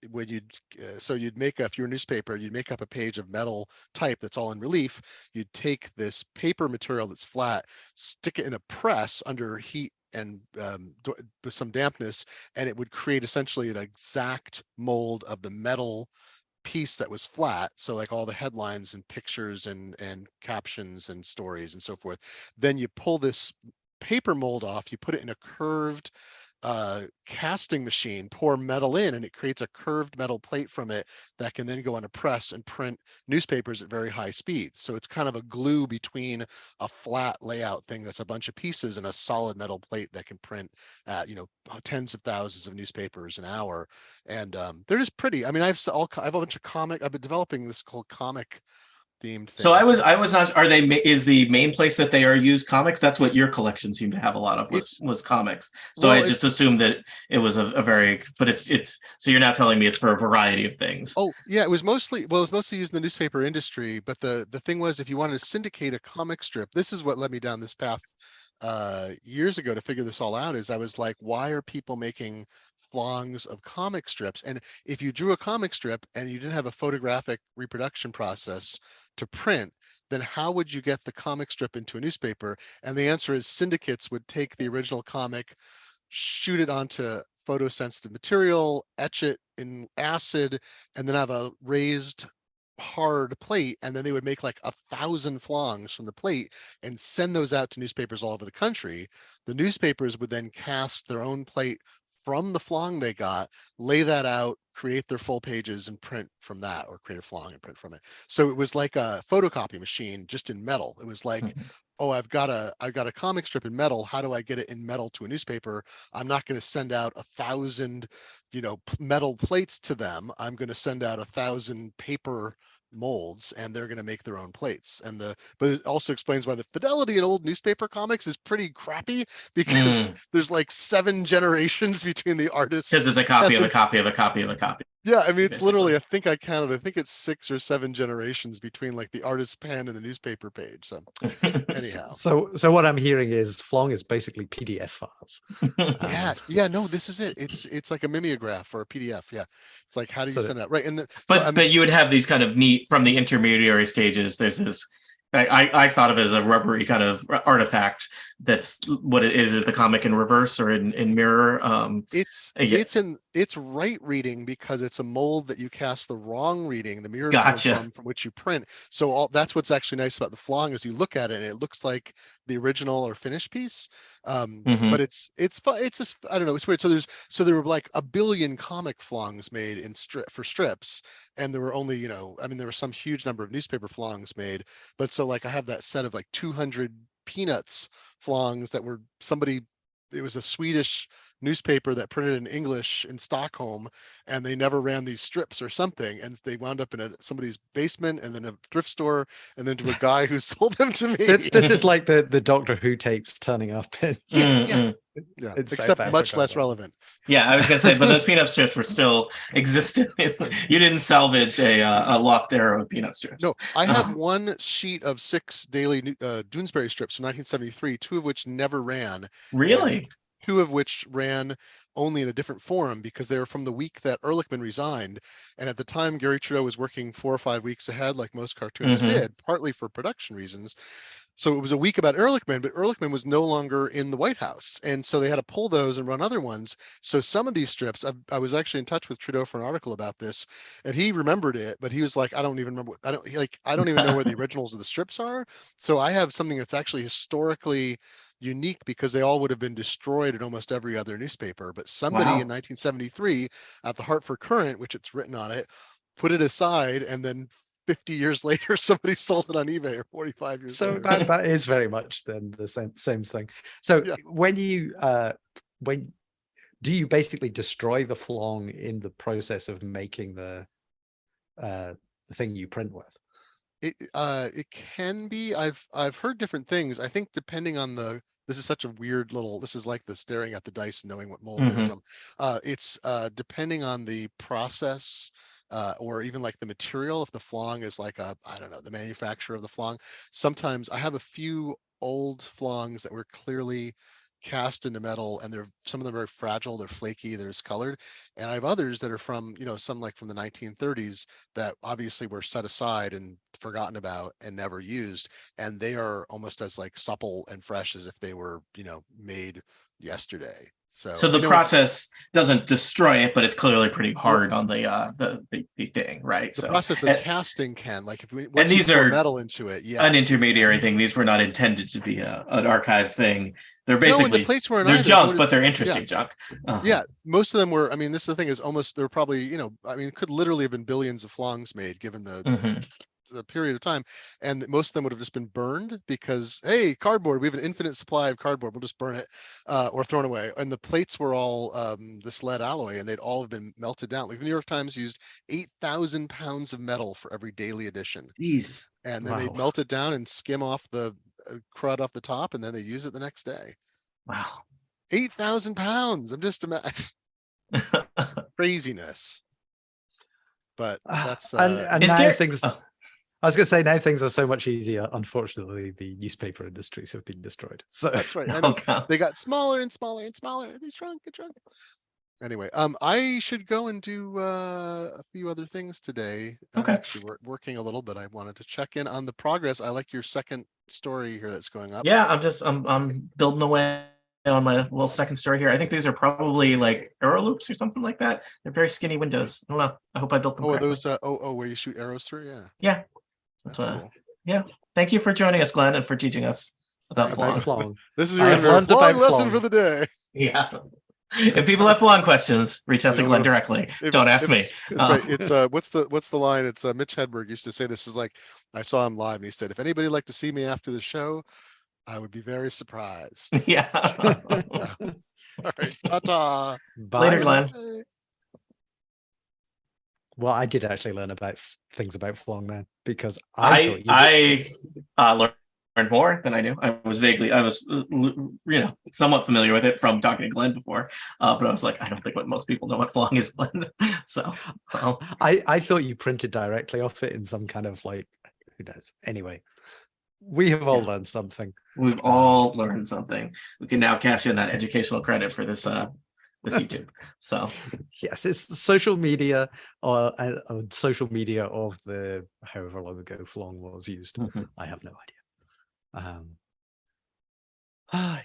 when you'd make, if you're a newspaper, you'd make up a page of metal type that's all in relief. You'd take this paper material that's flat, stick it in a press under heat and with some dampness, and it would create essentially an exact mold of the metal piece that was flat. So like all the headlines and pictures and captions and stories and so forth. Then you pull this paper mold off, you put it in a curved casting machine, pour metal in, and it creates a curved metal plate from it that can then go on a press and print newspapers at very high speeds. So it's kind of a glue between a flat layout thing that's a bunch of pieces and a solid metal plate that can print at tens of thousands of newspapers an hour. And they're just pretty. I mean, I have a bunch of I've been developing this whole comic themed thing. So I was not. Are they? Is the main place that they are used comics? That's what your collection seemed to have a lot of, was comics. So well, I just assumed that it was a very. But it's. So you're not telling me it's for a variety of things. Oh yeah, it was mostly used in the newspaper industry. But the thing was, if you wanted to syndicate a comic strip, this is what led me down this path years ago to figure this all out. Is I was like, why are people making Flongs of comic strips? And if you drew a comic strip and you didn't have a photographic reproduction process to print, then how would you get the comic strip into a newspaper? And the answer is syndicates would take the original comic, shoot it onto photosensitive material, etch it in acid, and then have a raised hard plate, and then they would make like 1,000 flongs from the plate and send those out to newspapers all over the country. The newspapers would then cast their own plate from the flong they got, lay that out, create their full pages and print from that, or create a flong and print from it. So it was like a photocopy machine, just in metal. It was like, Mhm. oh, I've got a comic strip in metal. How do I get it in metal to a newspaper? I'm not going to send out 1,000, metal plates to them. I'm going to send out 1,000 paper molds, and they're going to make their own plates. But it also explains why the fidelity in old newspaper comics is pretty crappy, because there's like 7 generations between the artists. Because it's a copy of a copy of a copy of a copy. Yeah, I mean, it's literally, basically. I think it's 6 or 7 generations between like the artist's pen and the newspaper page. So anyhow. So what I'm hearing is Flong is basically PDF files. Yeah, no, this is it. It's like a mimeograph or a PDF. Yeah. It's like, how do you So- send out? Right. And But you would have these kind of neat from the intermediary stages. There's this. I thought of it as a rubbery kind of artifact. That's what it is the comic in reverse or in mirror. Yeah. it's right reading, because it's a mold that you cast the wrong reading, the mirror Gotcha. from which you print. So that's what's actually nice about the flong, is you look at it and it looks like the original or finished piece. Mhm. But it's just, I don't know, it's weird. So there were like 1 billion comic flongs made for strips, and there were only, there were some huge number of newspaper flongs made. But so like I have that set of like 200 Peanuts flongs that were it was a Swedish newspaper that printed in English in Stockholm, and they never ran these strips or something, and they wound up in somebody's basement, and then a thrift store, and then to a guy who sold them to me. This is like the Doctor Who tapes turning up in, Yeah, in South except much Africa. less relevant. Yeah, I was gonna say, but those peanut strips were still existing. You didn't salvage a lost era of peanut strips. No, I have one sheet of 6 daily Doonesbury strips from 1973, 2 of which never ran. Really? 2 of which ran only in a different forum, because they were from the week that Ehrlichman resigned. And at the time, Gary Trudeau was working 4 or 5 weeks ahead, like most cartoonists did, partly for production reasons. So it was a week about Ehrlichman, but Ehrlichman was no longer in the White House. And so they had to pull those and run other ones. So some of these strips, I was actually in touch with Trudeau for an article about this, and he remembered it, but he was like, I don't even remember. I don't even know where the originals of the strips are. So I have something that's actually historically unique, because they all would have been destroyed in almost every other newspaper. But somebody Wow. in 1973 at the Hartford Courant, which it's written on it, put it aside, and then 50 years later, somebody sold it on eBay, or 45 years So later. that is very much then the same thing. So Yeah. when do you basically destroy the flong in the process of making the thing you print with? It can be. I've heard different things. I think depending on this is such a weird little, this is like the staring at the dice, knowing what mold they're from. It's depending on the process, or even like the material. If the flong is like I don't know, the manufacturer of the flong. Sometimes I have a few old flongs that were clearly cast into metal, and some of them are very fragile, they're flaky, they're discolored. And I have others that are from, some like from the 1930s that obviously were set aside and forgotten about and never used, and they are almost as like supple and fresh as if they were, made yesterday. So the process doesn't destroy it, but it's clearly pretty hard on the thing, right? The So process of casting can, like, once these you pour are metal into it, yes. an intermediary thing. These were not intended to be an archive thing. They're No, and the basically plates weren't they're either. junk, but they're interesting junk. Yeah, most of them were. I mean, this is the thing, is almost, there were probably, it could literally have been billions of flongs made, given the period of time, and most of them would have just been burned, because, hey, cardboard, we have an infinite supply of cardboard, we'll just burn it, or thrown away. And the plates were all this lead alloy, and they'd all have been melted down. Like the New York Times used 8,000 pounds of metal for every daily edition, Jesus. and then they'd melt it down and skim off the crud off the top, and then they use it the next day. Wow. 8,000 pounds. I'm just craziness. But that's and Is now there- things. I was going to say, now things are so much easier. Unfortunately, the newspaper industries have been destroyed. So that's right. I know. Okay. They got smaller and smaller and smaller. They shrunk and shrunk. Anyway, I should go and do a few other things today. Okay. I'm actually working a little, but I wanted to check in on the progress. I like your second story here that's going up. Yeah, I'm building away on my little second story here. I think these are probably like arrow loops or something like that. They're very skinny windows. I don't know. I hope I built them Oh, are correctly. those where you shoot arrows through? Yeah, Yeah, that's what- cool. yeah. Thank you for joining us, Glenn, and for teaching us about About Flong. Flong. This is I your have learned Flong about lesson Flong. for the day. Yeah. If people have Flong questions, reach out to You know, Glenn directly. if- Don't ask if- me. Right. It's what's the line? It's Mitch Hedberg used to say this is like, I saw him live and he said, if anybody would like to see me after the show, I would be very surprised. Yeah. All right. Ta-ta. Later, Bye. Glenn. Well, I did actually learn about things about Flong then, because I thought I learned more than I knew. I was somewhat familiar with it from talking to Glenn before, but I was like, I don't think most people know what Flong is, Glenn. So I thought you printed directly off it in some kind of like, who knows? Anyway, we have all learned something. we've all learned something. We can now cash in that educational credit for this YouTube. So Yes, it's the social media or social media of the however long ago Flong was used. mhm. I have no idea.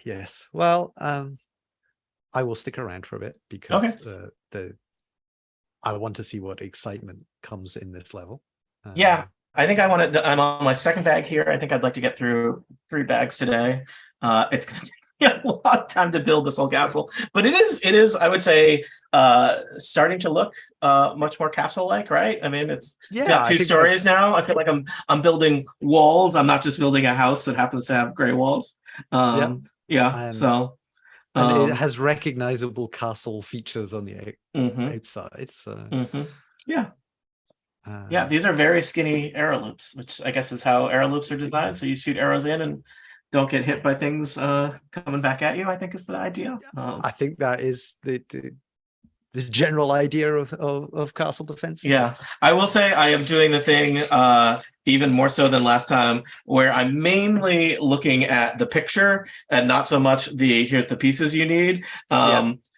Yes. Well, I will stick around for a bit because I want to see what excitement comes in this level. Yeah, I think I'm on my second bag here. I think I'd like to get through 3 bags today. It's going to take me a long time to build this whole castle, but it is, I would say, starting to look much more castle-like, right? I mean, it's got 2 stories now. I feel like I'm building walls. I'm not just building a house that happens to have gray walls. Yeah. So, and it has recognizable castle features on the outside. So, yeah, these are very skinny arrow loops, which I guess is how arrow loops are designed. So you shoot arrows in and don't get hit by things coming back at you, I think is the idea. I think that is the general idea of castle defense. Yeah, I will say I am doing the thing even more so than last time, where I'm mainly looking at the picture and not so much here's the pieces you need.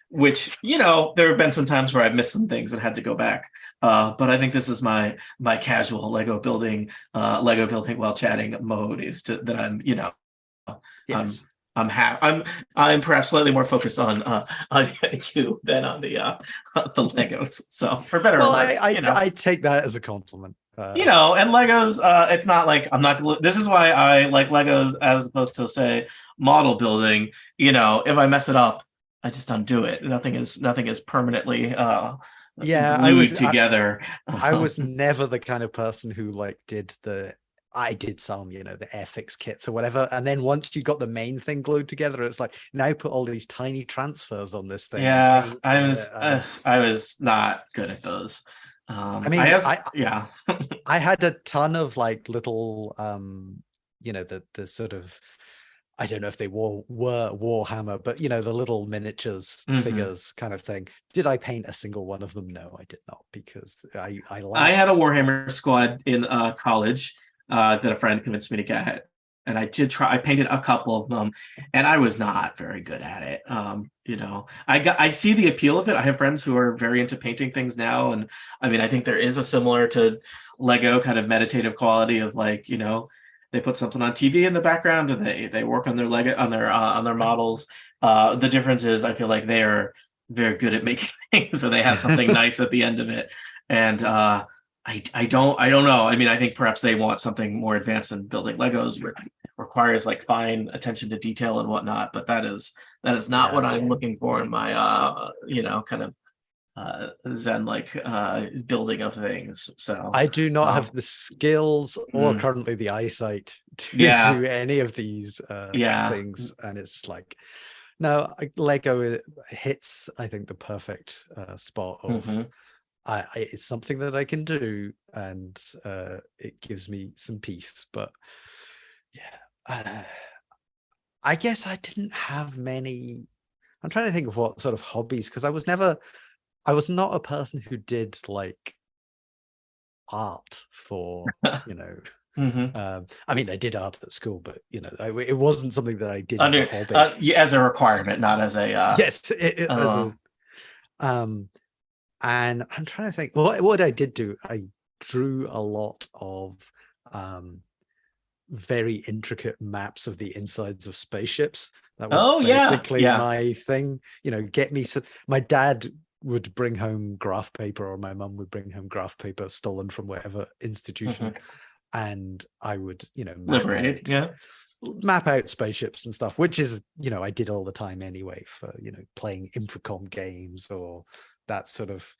Which, there have been some times where I've missed some things and had to go back. But I think this is my casual Lego building while chatting mode that I'm, Yes. I'm perhaps slightly more focused on you than on the Legos. So for better or worse, I take that as a compliment. And Legos, it's not like I'm not. This is why I like Legos as opposed to say model building. If I mess it up, I just undo it. Nothing is permanently glued together. I was never the kind of person who I did some, the Airfix kits or whatever. And then once you got the main thing glued together, it's like, now put all these tiny transfers on this thing. Yeah, I was not good at those. I had a ton of little, the sort of, I don't know if they were Warhammer, but the little miniatures figures kind of thing. Did I paint a single one of them? No, I did not, because I had a Warhammer squad in college that a friend convinced me to get, and I did try. I painted a couple of them, and I was not very good at it. I see the appeal of it. I have friends who are very into painting things now, and I mean, I think there is a similar to Lego kind of meditative quality of they put something on TV in the background and they work on their Lego on their models. The difference is I feel like they are very good at making things, so they have something nice at the end of it. And I don't know. I mean, I think perhaps they want something more advanced than building Legos, requires fine attention to detail and whatnot. But that is not what I'm looking for in my kind of Zen building of things. So I do not have the skills or currently the eyesight to do any of these things, and it's no, Lego hits, I think, the perfect spot of it's something that I can do, and it gives me some peace. But I guess I didn't have many. I'm trying to think of what sort of hobbies, because I was not a person who did art for, I mean, I did art at school, but it wasn't something that I did as a hobby. As a requirement, not as a yes. And I'm trying to think. What I did do, I drew a lot of very intricate maps of the insides of spaceships. That was Oh, yeah, basically yeah. my thing. Get me some. My dad would bring home graph paper, or my mum would bring home graph paper stolen from whatever institution, and I would, Liberated, yeah. map out spaceships and stuff, which is, I did all the time anyway for, playing Infocom games or that sort of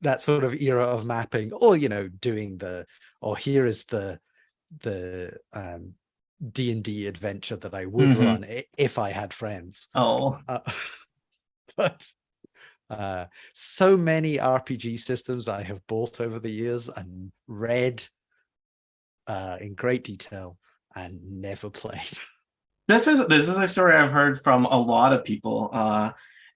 era of mapping, or, doing here is the D&D adventure that I would run if I had friends. Oh, but so many RPG systems I have bought over the years and read in great detail and never played. this is a story I've heard from a lot of people.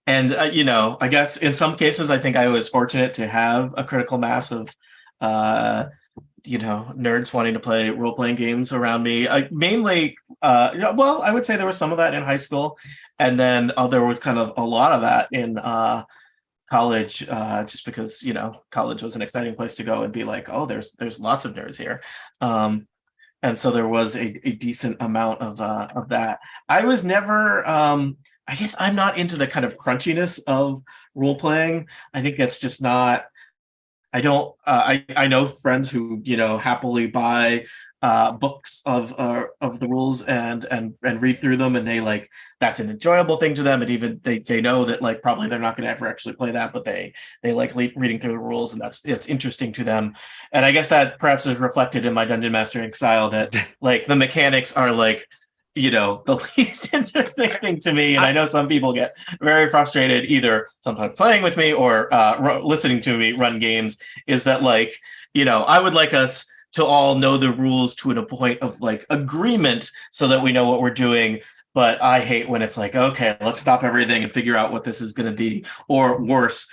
And I guess in some cases, I think I was fortunate to have a critical mass of nerds wanting to play role-playing games around me. Mainly, I would say there was some of that in high school, and then there was kind of a lot of that in college, just because college was an exciting place to go and be like, oh, there's lots of nerds here, and so there was a decent amount of that. I was never, I guess I'm not into the kind of crunchiness of role-playing. I think that's just not. I don't. I know friends who happily buy books of the rules and read through them, and they that's an enjoyable thing to them, and even they know that probably they're not going to ever actually play that, but they like reading through the rules, and it's interesting to them. And I guess that perhaps is reflected in my dungeon mastering style, that the mechanics are the least interesting thing to me. And I know some people get very frustrated either sometimes playing with me or listening to me run games, is that I would like us to all know the rules to a point of agreement so that we know what we're doing. But I hate when it's okay, let's stop everything and figure out what this is going to be, or worse,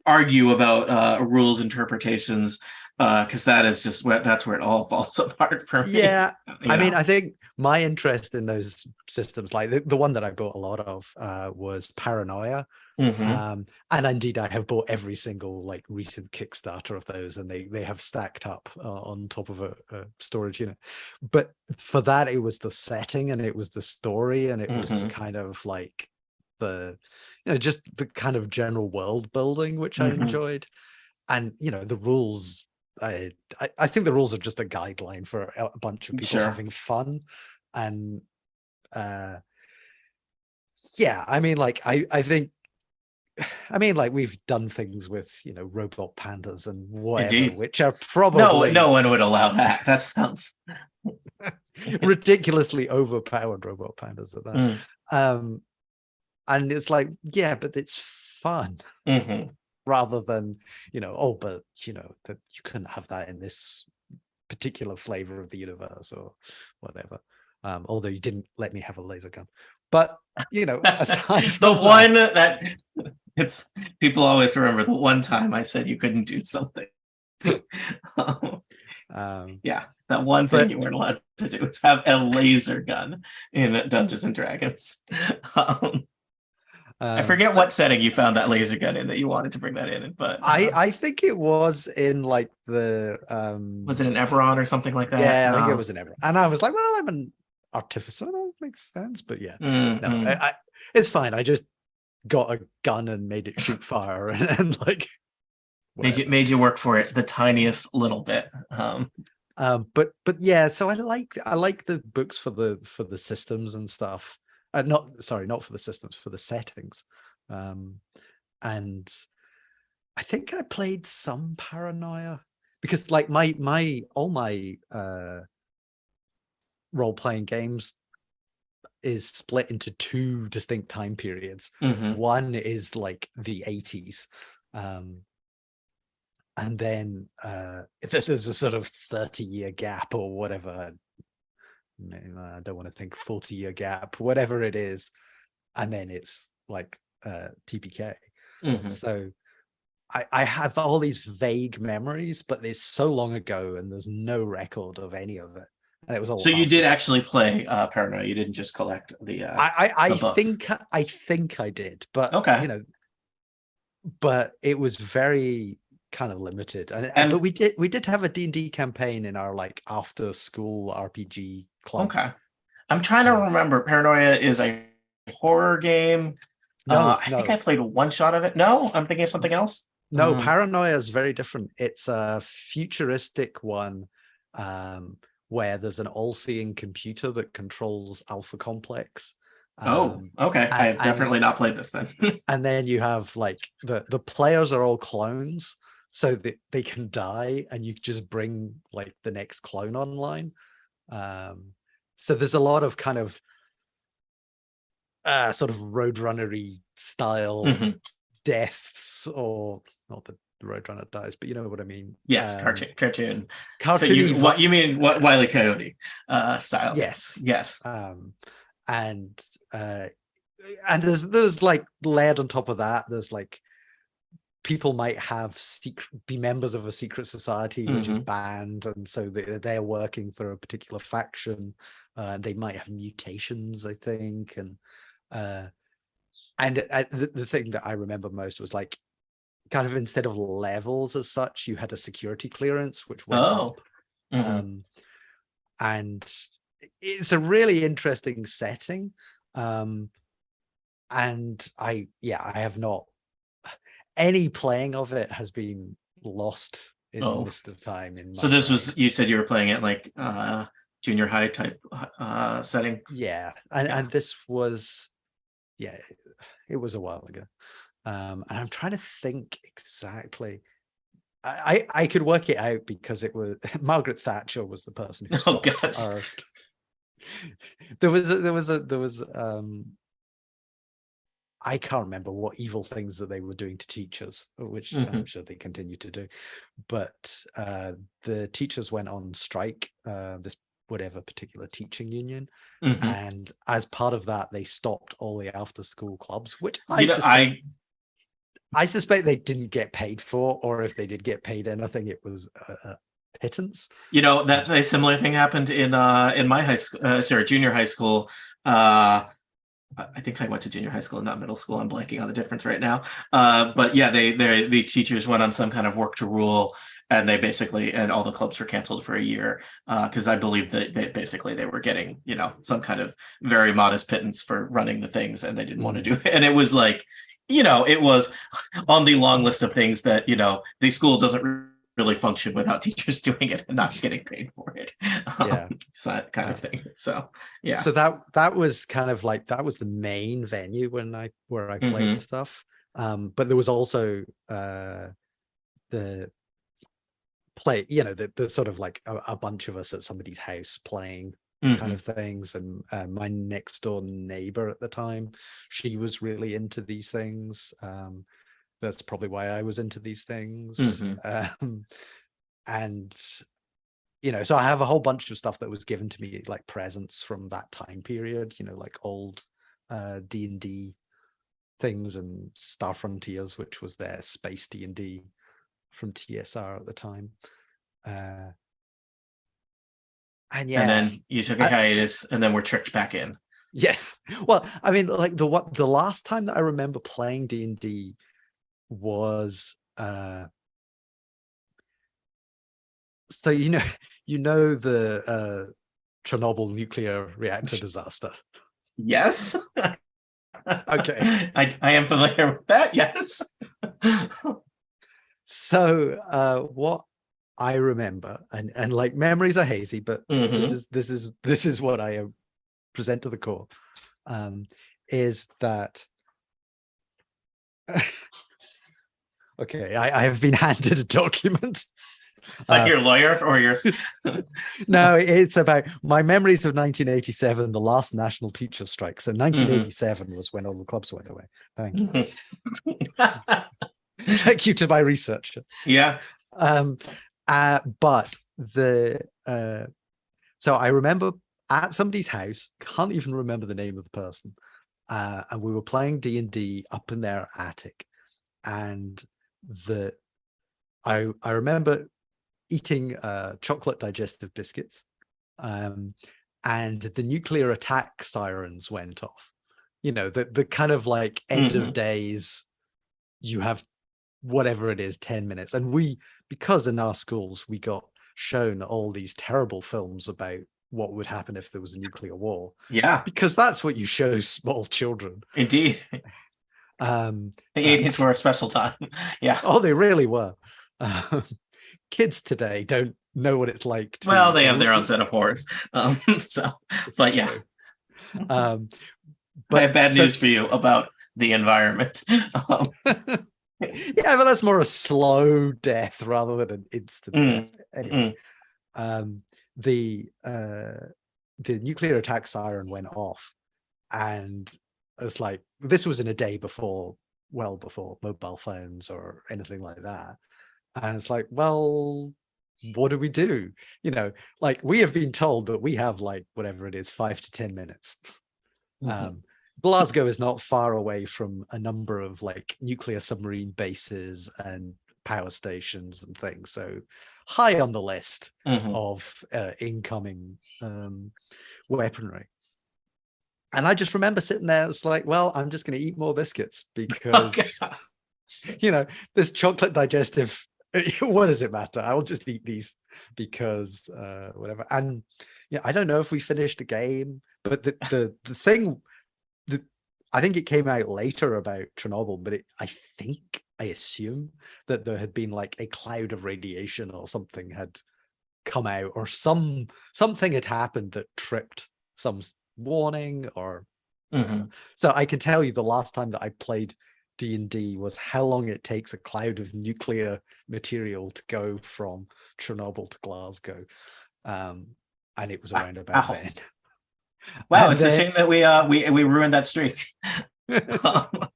argue about rules interpretations, because that's where it all falls apart for me. Yeah, I mean, I think my interest in those systems, the one that I bought a lot of, was Paranoia. And indeed, I have bought every single recent Kickstarter of those, and they have stacked up on top of a storage unit. But for that, it was the setting, and it was the story, and it was the kind of the just the kind of general world building, which I enjoyed. And the rules, I think the rules are just a guideline for a bunch of people having fun. And yeah, I mean, we've done things with robot pandas and whatever, Indeed. which are probably no one would allow that. That sounds ridiculously overpowered robot pandas at that. And it's yeah, but it's fun. Rather than but that you couldn't have that in this particular flavor of the universe or whatever. Although you didn't let me have a laser gun, but aside from the one that it's people always remember the one time I said you couldn't do something. Yeah, that one thing you weren't allowed to do is have a laser gun in Dungeons and Dragons. I forget what setting you found that laser gun in that you wanted to bring that in, but I think it was in the was it an Eberron or something like that? Yeah, I think it was an Eberron, and I was like, well, I'm an artificer, that makes sense. But yeah, no, it's fine. I just got a gun and made it shoot fire, and made you work for it the tiniest little bit. But yeah, so I like the books for the systems and stuff. Not for the systems, for the settings. And I think I played some Paranoia, because all my role-playing games is split into two distinct time periods. One is the 80s, and then there's a sort of 30-year gap or whatever. I don't want to think 40-year gap, whatever it is, and then it's TPK. So I have all these vague memories, but it's so long ago, and there's no record of any of it. And it was all. So you did actually play Paranoia. You didn't just collect the. I think I did, but okay. But it was very kind of limited. And- but we did have a D&D campaign in our like after school RPG club. Okay. I'm trying to remember. Paranoia is a horror game. No, I think no. I played one shot of it. No, I'm thinking of something else. No, Paranoia is very different. It's a futuristic one where there's an all-seeing computer that controls Alpha Complex. Okay. I have definitely not played this then. And then you have like the players are all clones, so that they can die, and you just bring like the next clone online. So there's a lot of kind of sort of Roadrunner-y style Mhm. deaths, or not that the Roadrunner dies, but you know what I mean. Yes, cartoon. So Cartoony you mean what Wile E. Coyote style? Yes. Yes. And there's like layered on top of that, there's like people might have be members of a secret society which is banned, and so they're working for a particular faction. They might have mutations, I think, and the thing that I remember most was like kind of instead of levels as such, you had a security clearance which went up. And it's a really interesting setting. And I have not, any playing of it has been lost in the mist of time. So this was, you said you were playing it like junior high type setting. Yeah, and this was, it was a while ago. And I'm trying to think exactly. I could work it out because it was Margaret Thatcher was the person who stopped her. There was I can't remember what evil things that they were doing to teachers, which I'm sure they continue to do. But the teachers went on strike, this whatever particular teaching union. And as part of that, they stopped all the after school clubs, which I suspect they didn't get paid for, or if they did get paid anything, it was a pittance. You know, that's a similar thing happened in my high school, junior high school. I think I went to junior high school, not middle school. I'm blanking on the difference right now. But yeah, the teachers went on some kind of work to rule, and they basically, and all the clubs were canceled for a year because I believe that they were getting, you know, some kind of very modest pittance for running the things, and they didn't want to do it. And it was like, you know, it was on the long list of things that, you know, the school doesn't really function without teachers doing it and not getting paid for it. So that kind of thing. So yeah. So that was kind of like, that was the main venue where I played stuff. But there was also the play, you know, the sort of like a bunch of us at somebody's house playing kind of things. And my next door neighbor at the time, she was really into these things. That's probably why I was into these things. And, you know, so I have a whole bunch of stuff that was given to me, like presents from that time period, you know, like old D&D things, and Star Frontiers, which was their space D&D from TSR at the time. And then you took a hiatus, and then we're tricked back in. Yes. Well, I mean, like the last time that I remember playing D&D was so you know the Chernobyl nuclear reactor disaster. Yes. Okay. I am familiar with that. Yes. So what I remember, and like memories are hazy, but this is what I present to the core, is that okay, I have been handed a document. Like your lawyer or yours? No, it's about my memories of 1987, the last national teacher strike. So 1987 was when all the clubs went away. Thank you. Thank you to my researcher. Yeah. But so I remember at somebody's house, can't even remember the name of the person, and we were playing D&D up in their attic, and I remember eating chocolate digestive biscuits, and the nuclear attack sirens went off. You know, the kind of like end of days, you have whatever it is, 10 minutes. And because in our schools, we got shown all these terrible films about what would happen if there was a nuclear war, Yeah, because that's what you show small children. indeed. Um, The 80s were a special time. Yeah. oh, they really were. Um, kids today don't know what it's like to, Well, they have their own set of horrors. So, It's but yeah, true. Um, I have bad so- news for you about the environment. yeah, but that's more a slow death rather than an instant death. Anyway, the nuclear attack siren went off, and it's like, this was in a day before, well before mobile phones or anything like that. And it's like, well, what do we do? You know, like, we have been told that we have, like, whatever it is, 5 to 10 minutes. Glasgow is not far away from a number of, like, nuclear submarine bases and power stations and things, so high on the list of incoming weaponry. And I just remember sitting there, it's like, well, I'm just going to eat more biscuits because you know, this chocolate digestive, what does it matter? I will just eat these because whatever. And yeah, I don't know if we finished the game, but the thing that I think it came out later about Chernobyl, but I assume that there had been like a cloud of radiation or something had come out, or something had happened that tripped some warning or so I can tell you the last time that I played D&D was how long it takes a cloud of nuclear material to go from Chernobyl to Glasgow, and it was around about then. Wow, And it's a shame that we ruined that streak. I'm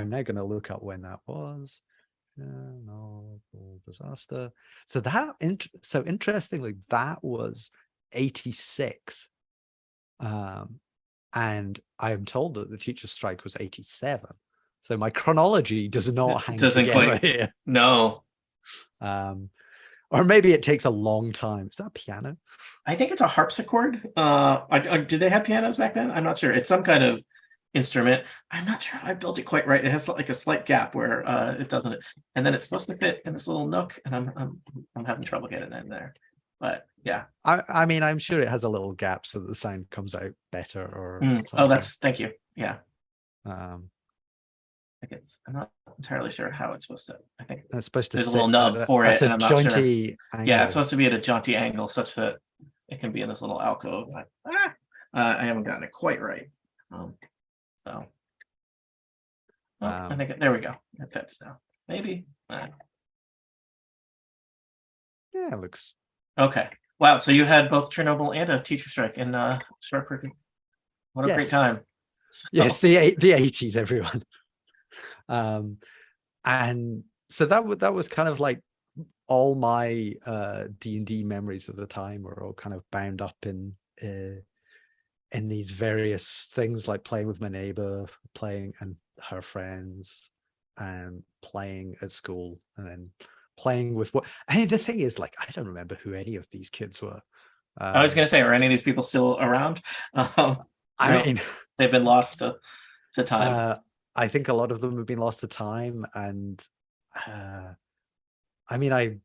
now going to look up when that was. Chernobyl disaster. So so interestingly, that was 86. And I am told that the teacher's strike was 87. So my chronology does not hang together here. No. Or maybe it takes a long time. Is that a piano? I think it's a harpsichord. Did they have pianos back then? I'm not sure. It's some kind of instrument. I'm not sure I built it quite right. It has like a slight gap where it doesn't, and then it's supposed to fit in this little nook, and I'm having trouble getting it in there. But yeah. I mean, I'm sure it has a little gap so that the sound comes out better or oh, thank you. Yeah. I'm not entirely sure how it's supposed to. I think it's supposed to there's a little nub for it, and I'm not sure. Angle. Yeah, it's supposed to be at a jaunty angle such that it can be in this little alcove. I haven't gotten it quite right. So I think there we go. It fits now. Maybe. Yeah, it looks okay. Wow. So you had both Chernobyl and a teacher strike in short period. What a great time. So. Yes, the 80s, everyone. And so that was kind of like all my D&D memories of the time were all kind of bound up in these various things, like playing with my neighbor, playing and her friends, and playing at school, and then playing with the thing is, like, I don't remember who any of these kids were. I was gonna say, are any of these people still around? I mean, they've been lost to time. I think a lot of them have been lost to time, and I mean, I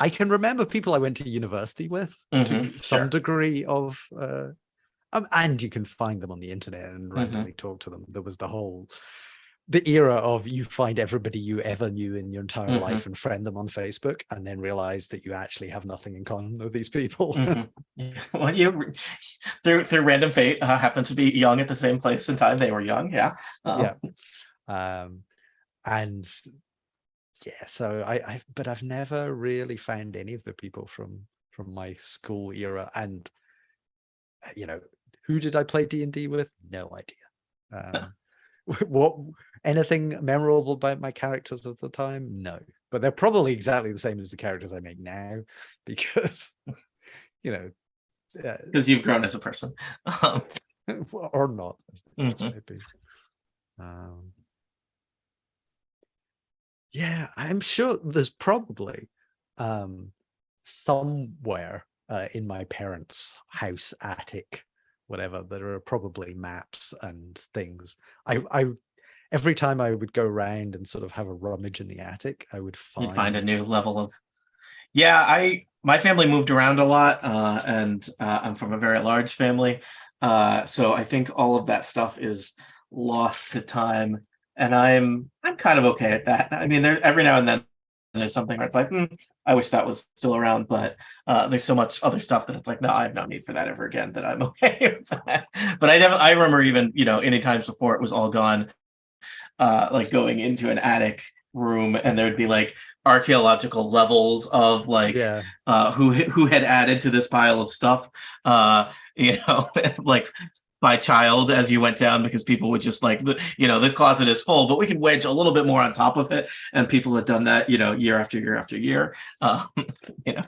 can remember people I went to university with to some degree of and you can find them on the internet and randomly talk to them. There was the era of you find everybody you ever knew in your entire life and friend them on Facebook, and then realize that you actually have nothing in common with these people. Well, you through random fate happen to be young at the same place and time they were young. Yeah. And yeah, so but I've never really found any of the people from my school era. And you know, who did I play D&D with? No idea. What anything memorable about my characters at the time? No, but they're probably exactly the same as the characters I make now, because you know, because you've grown as a person. Or not, as the case may be. Yeah, I'm sure there's probably somewhere in my parents' house attic, whatever, there are probably maps and things. every time I would go around and sort of have a rummage in the attic, I would You'd find a find new level of. Yeah, my family moved around a lot, and I'm from a very large family, so I think all of that stuff is lost to time, and I'm kind of okay at that. I mean, there every now and then there's something where it's like, I wish that was still around, but there's so much other stuff that it's like, no, I have no need for that ever again. That I'm okay with that. But I remember even any times before it was all gone, like going into an attic room and there would be like archaeological levels of like yeah. who had added to this pile of stuff, like by child as you went down, because people would just like the closet is full but we can wedge a little bit more on top of it, and people had done that year after year after year. you know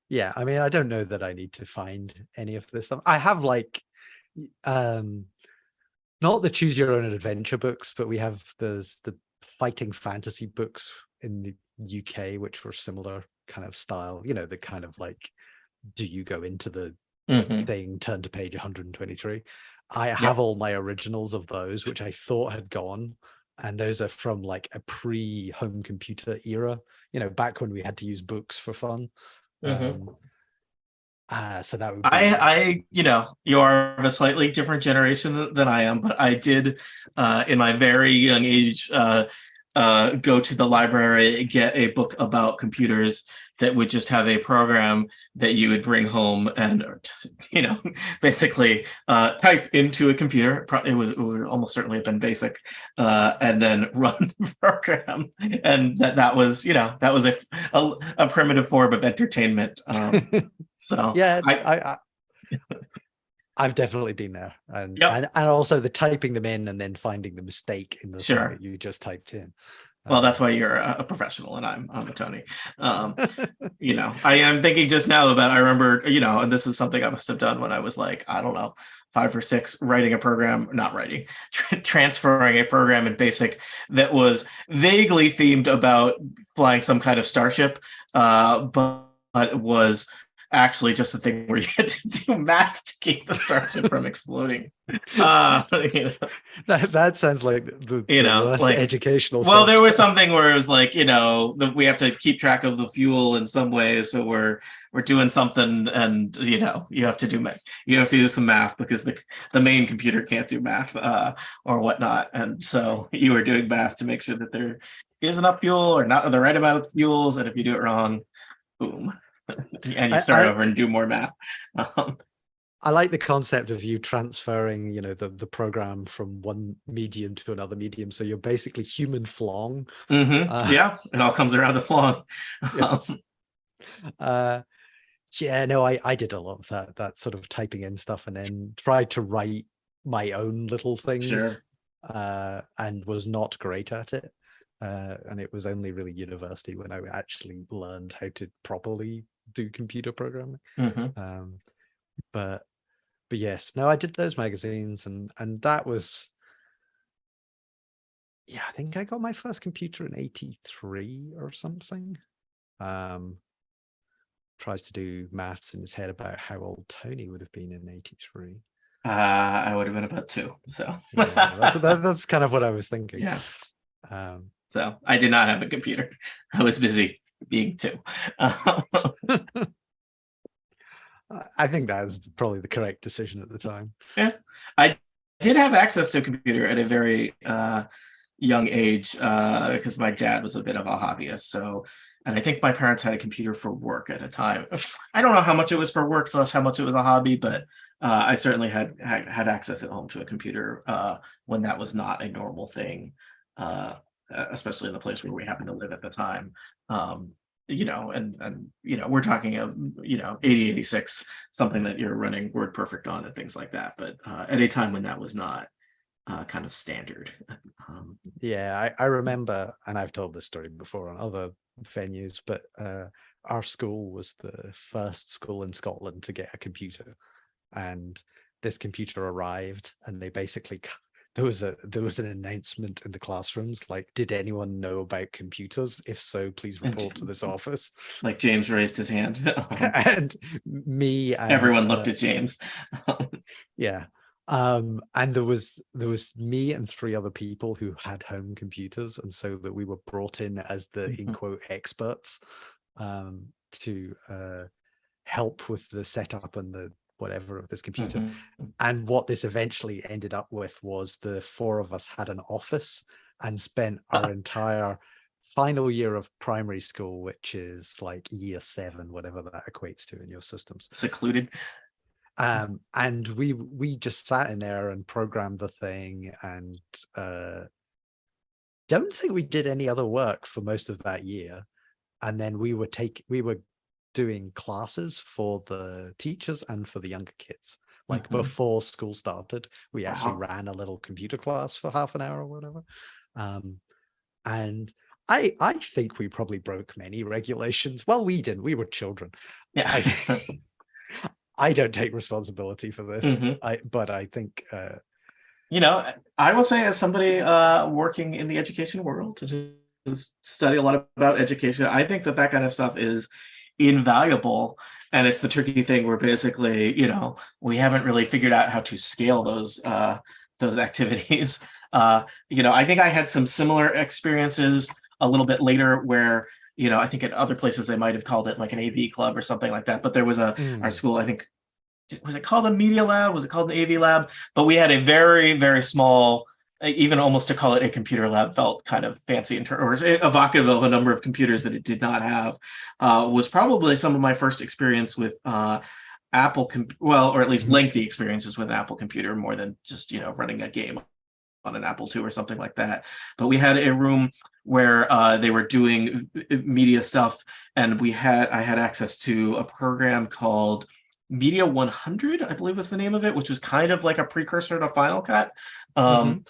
Yeah, I mean, I don't know that I need to find any of this stuff. I have like not the choose your own adventure books, but there's the fighting fantasy books in the UK which were similar kind of style, the kind of like, do you go into the thing, turn to page 123. I have all my originals of those, which I thought had gone, and those are from like a pre-home computer era, back when we had to use books for fun. So that would be... you are of a slightly different generation than I am, but I did in my very young age go to the library, get a book about computers that would just have a program that you would bring home and basically type into a computer. It would almost certainly have been BASIC, and then run the program, and that was a primitive form of entertainment. So yeah, I've definitely been there, and also the typing them in and then finding the mistake in the thing that you just typed in. Well, that's why you're a professional and I'm a Tony. I am thinking just now about, I remember, and this is something I must have done when I was like, I don't know, 5 or 6, transferring a program in BASIC that was vaguely themed about flying some kind of starship, but it was actually just a thing where you had to do math to keep the starship from exploding. That sounds like the worst like educational. Well, there was something where it was like, we have to keep track of the fuel in some way, so we're doing something, and you have to do some math because the main computer can't do math or whatnot, and so you were doing math to make sure that there is enough fuel or not the right amount of fuels, and if you do it wrong, boom. And you start over and do more math. I like the concept of you transferring, the program from one medium to another medium. So you're basically human flong. Yeah, it all comes around the flong. Yes. I did a lot of that sort of typing in stuff, and then tried to write my own little things. Sure. And was not great at it. And it was only really university when I actually learned how to properly do computer programming. But yes, no, I did those magazines, and that was, I think I got my first computer in 83 or something. Tries to do maths in his head about how old Tony would have been in 83. I would have been about 2, so that's kind of what I was thinking. Yeah. So I did not have a computer. I was busy being 2. I think that was probably the correct decision at the time. Yeah, I did have access to a computer at a very young age because my dad was a bit of a hobbyist. So, and I think my parents had a computer for work at a time. I don't know how much it was for work / how much it was a hobby, but I certainly had access at home to a computer when that was not a normal thing. Especially in the place where we happened to live at the time, and we're talking of 80, 86, something that you're running WordPerfect on and things like that, but at a time when that was not kind of standard. I remember, and I've told this story before on other venues, but our school was the first school in Scotland to get a computer, and this computer arrived, and they basically there was an announcement in the classrooms like, did anyone know about computers? If so, please report to this office. Like James raised his hand. And me and everyone looked at James. Yeah. And there was me and 3 other people who had home computers, and so that we were brought in as the in Mhm. quote experts to help with the setup and the whatever of this computer. Mhm. And what this eventually ended up with was the 4 of us had an office and spent our entire final year of primary school, which is like year 7, whatever that equates to in your systems. Secluded. And we just sat in there and programmed the thing, and don't think we did any other work for most of that year. And then we were doing classes for the teachers and for the younger kids. Like Mhm. before school started, we actually Wow. ran a little computer class for half an hour or whatever. And I think we probably broke many regulations. Well, we didn't. We were children. Yeah. I don't take responsibility for this. Mhm. But I think You know, I will say, as somebody working in the education world, to just study a lot about education, I think that kind of stuff is invaluable. And it's the tricky thing where basically, we haven't really figured out how to scale those activities. I think I had some similar experiences a little bit later where, I think at other places they might have called it like an AV club or something like that. But there was our school, I think, was it called a media lab? Was it called an AV lab? But we had a very, very small, even almost to call it a computer lab felt kind of fancy or evocative of a number of computers that it did not have. Was probably some of my first experience with Apple, or at least lengthy experiences with an Apple computer, more than just running a game on an Apple II or something like that. But we had a room where they were doing media stuff, and I had access to a program called Media 100, I believe was the name of it, which was kind of like a precursor to Final Cut. And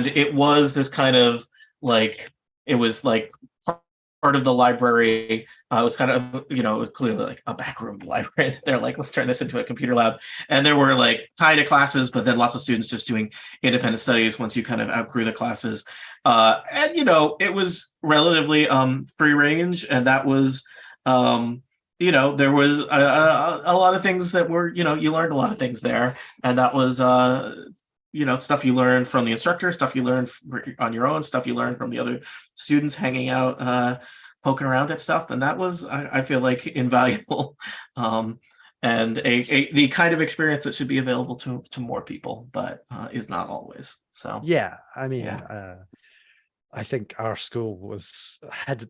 it was this kind of like, it was like part of the library. It was kind of, it was clearly like a backroom library. They're like, let's turn this into a computer lab. And there were like kind of classes, but then lots of students just doing independent studies once you kind of outgrew the classes. And, it was relatively free range. And that was, there was a lot of things that were, you learned a lot of things there. And that was, stuff you learned from the instructor, stuff you learned on your own, stuff you learned from the other students hanging out, poking around at stuff. And that was, I feel like, invaluable. And the kind of experience that should be available to more people, but is not always. So yeah, I mean, yeah. I think our school had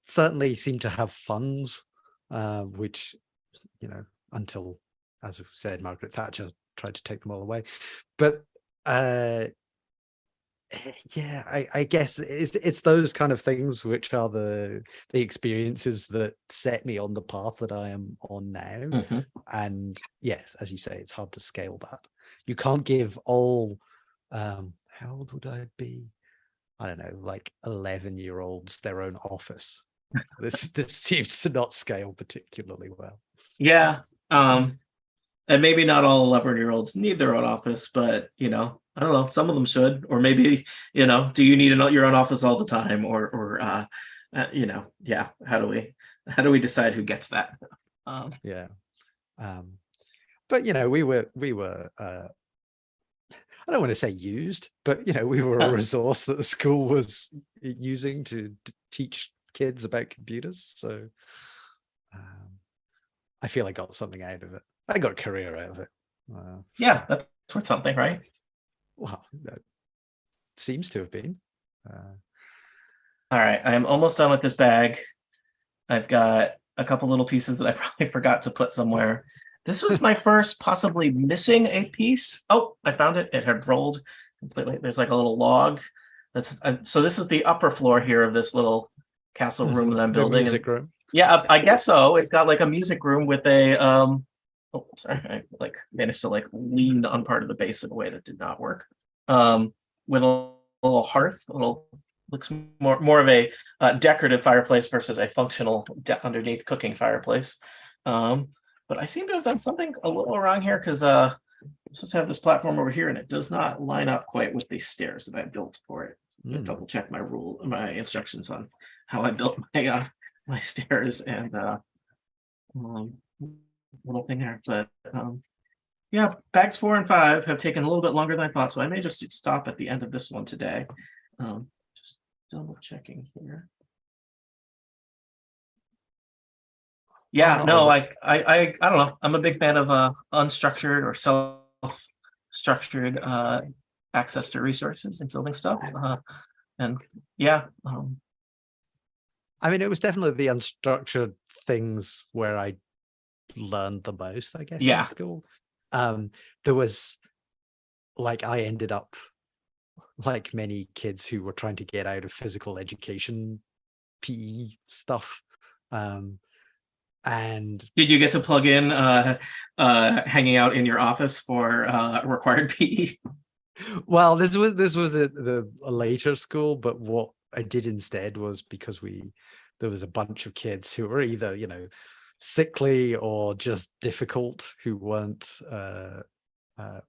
certainly seemed to have funds, which, until, as we said, Margaret Thatcher tried to take them all away. But yeah, I guess it's those kind of things which are the experiences that set me on the path that I am on now. And yes, as you say, it's hard to scale that. You can't give all how old would I be? I don't know, like 11-year-olds their own office. This seems to not scale particularly well. Yeah. And maybe not all 11-year-olds need their own office, but I don't know, some of them should. Or maybe, do you need your own office all the time? Or yeah, how do we decide who gets that? Yeah. But we were I don't want to say used, but we were a resource that the school was using to teach kids about computers. So I feel I got something out of it. I got a career out of it. Yeah, that's worth something, right? Well, that seems to have been. All right, I am almost done with this bag. I've got a couple little pieces that I probably forgot to put somewhere. This was my first possibly missing a piece. Oh, I found it. It had rolled completely. There's like a little log. So this is the upper floor here of this little castle room that I'm building. The music room. Yeah, I guess so. It's got like a music room with a oh, sorry, I like managed to like lean on part of the base in a way that did not work. With a little hearth, looks more of a decorative fireplace versus a functional underneath cooking fireplace. But I seem to have done something a little wrong here because I'm supposed to have this platform over here and it does not line up quite with the stairs that I built for it. Double check my instructions on how I built my stairs and little thing there. But Yeah, bags 4 and 5 have taken a little bit longer than I thought, so I may just stop at the end of this one today. Just double checking here. Yeah, Alright, no, well, I don't know. I'm a big fan of unstructured or self-structured access to resources and building stuff. And yeah, I mean, it was definitely the unstructured things where I learned the most, I guess, Yeah. in school. There was, like, I ended up like many kids who were trying to get out of physical education PE stuff. And did you get to plug in hanging out in your office for required PE? well, this was a later school, but what I did instead was, because there was a bunch of kids who were either, you know, sickly or just difficult, who weren't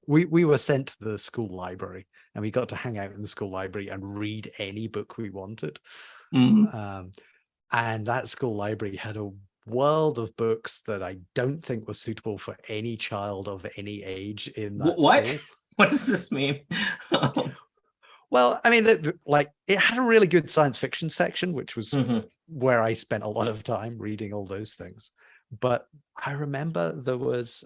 we were sent to the school library, and we got to hang out in the school library and read any book we wanted. Mhm. And that school library had a world of books that I don't think was suitable for any child of any age in that What? school. What does this mean? Well, I mean, like, it had a really good science fiction section, which was Mhm. where I spent a lot of time reading all those things. But I remember there was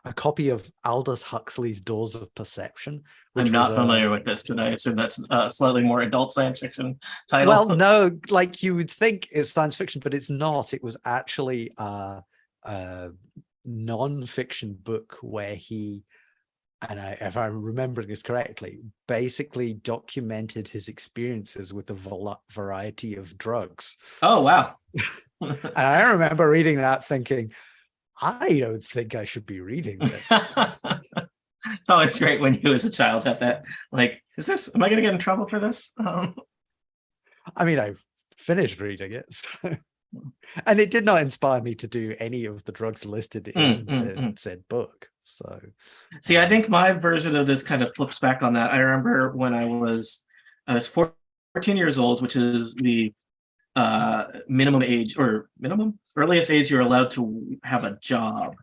a copy of Aldous Huxley's Doors of Perception, which I'm not was familiar with this, but I assume that's a slightly more adult science fiction title. well, no, like, you would think it's science fiction, but it's not. It was actually a non-fiction book where he, and if I'm remembering this correctly, basically documented his experiences with a variety of drugs. Oh, wow. And I remember reading that thinking, I don't think I should be reading this. It's always great when you as a child have that, like, am I going to get in trouble for this? I mean, I've finished reading it. So. And it did not inspire me to do any of the drugs listed in said book. So, see, I think my version of this kind of flips back on that. I remember when I was 14 years old, which is the minimum age, or earliest age you're allowed to have a job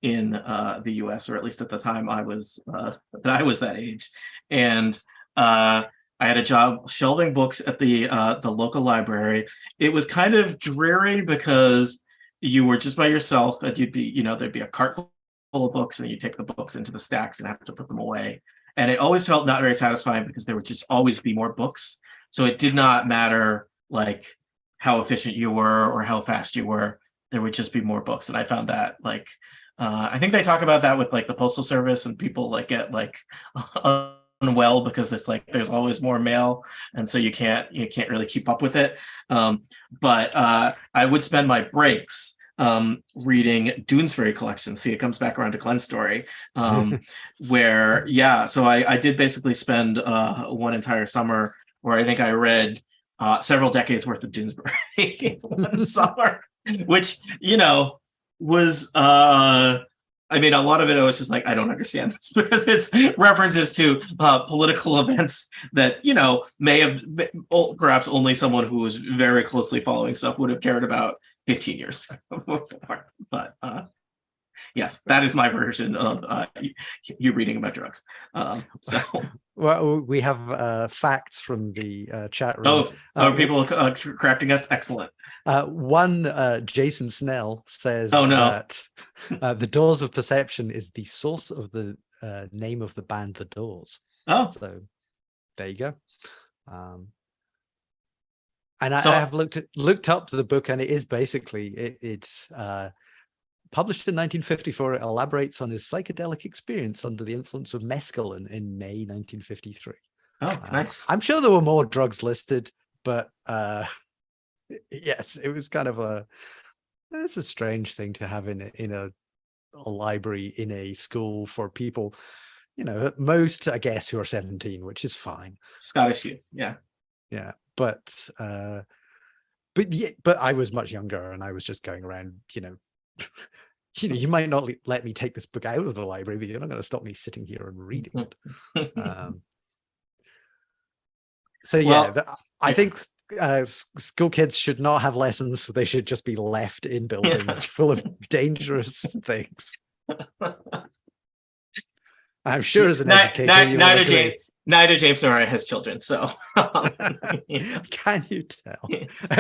in the US, or at least at the time I was that age. And I had a job shelving books at the local library. It was kind of dreary because you were just by yourself, and you'd be, there'd be a cart full of books, and you take the books into the stacks and have to put them away. And it always felt not very satisfying because there would just always be more books. So it did not matter, like, how efficient you were or how fast you were, there would just be more books. And I found that, like, I think they talk about that with, like, the postal service, and people, like, get, like, unwell because it's like there's always more mail, and so you can't really keep up with it. But I would spend my breaks reading Doonesbury collection. See, it comes back around to Glenn's story, where so I did basically spend one entire summer where I think I read several decades worth of Doonesbury one summer, which was I mean, a lot of it I was just like, I don't understand this, because it's references to political events that may have perhaps only someone who was very closely following stuff would have cared about 15 years but yes, that is my version of you reading about drugs. So well, we have facts from the chat room. Are people correcting us? Excellent. One Jason Snell says that the Doors of Perception is the source of the name of the band The Doors. Oh, so there you go. And I have looked up the book, and it is basically it's published in 1954. It elaborates on his psychedelic experience under the influence of mescaline in May 1953. Oh, nice. I'm sure there were more drugs listed, but yes, it was kind of it's a strange thing to have in a library in a school for people, at most, I guess, who are 17, which is fine. Scottish youth, yeah. But I was much younger, and I was just going around, you might not let me take this book out of the library, but you're not going to stop me sitting here and reading it. I think school kids should not have lessons. They should just be left in buildings full of dangerous things. I'm sure as an Ni- educator, ni- you will neither agree. James, neither James nor I has children, so Can you tell?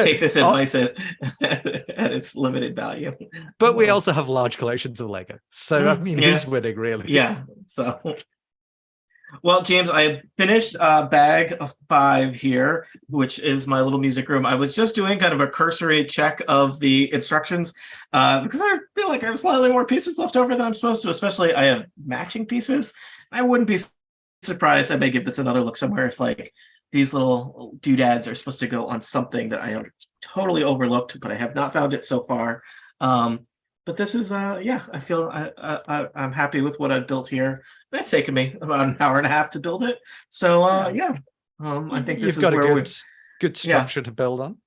take this Oh, advice at its limited value. but we also have large collections of Lego, so I mean, Yeah. who's winning really? Yeah. So, well, James, I finished bag of 5 here, which is my little music room. I was just doing kind of a cursory check of the instructions because I feel like I have slightly more pieces left over than I'm supposed to, especially I have matching pieces. I wouldn't be surprised. I may give this another look somewhere if like these little doodads are supposed to go on something that I have totally overlooked, but I have not found it so far. But this is yeah, I feel I'm happy with what I've built here. It's taken me about an hour and a half to build it. So yeah, I think this You've is got a where good Yeah. structure to build on.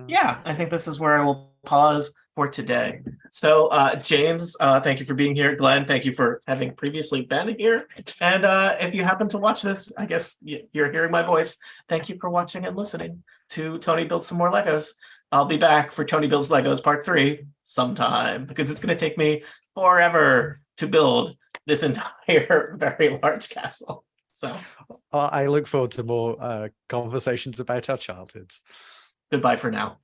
yeah, I think this is where I will pause for today. So James, thank you for being here. Glenn, thank you for having previously been here. And if you happen to watch this, I guess you're hearing my voice. Thank you for watching and listening to Tony Builds Some More Legos. I'll be back for Tony Builds Legos Part 3 sometime because it's going to take me forever to build this entire very large castle. So I look forward to more conversations about our childhoods. goodbye for now.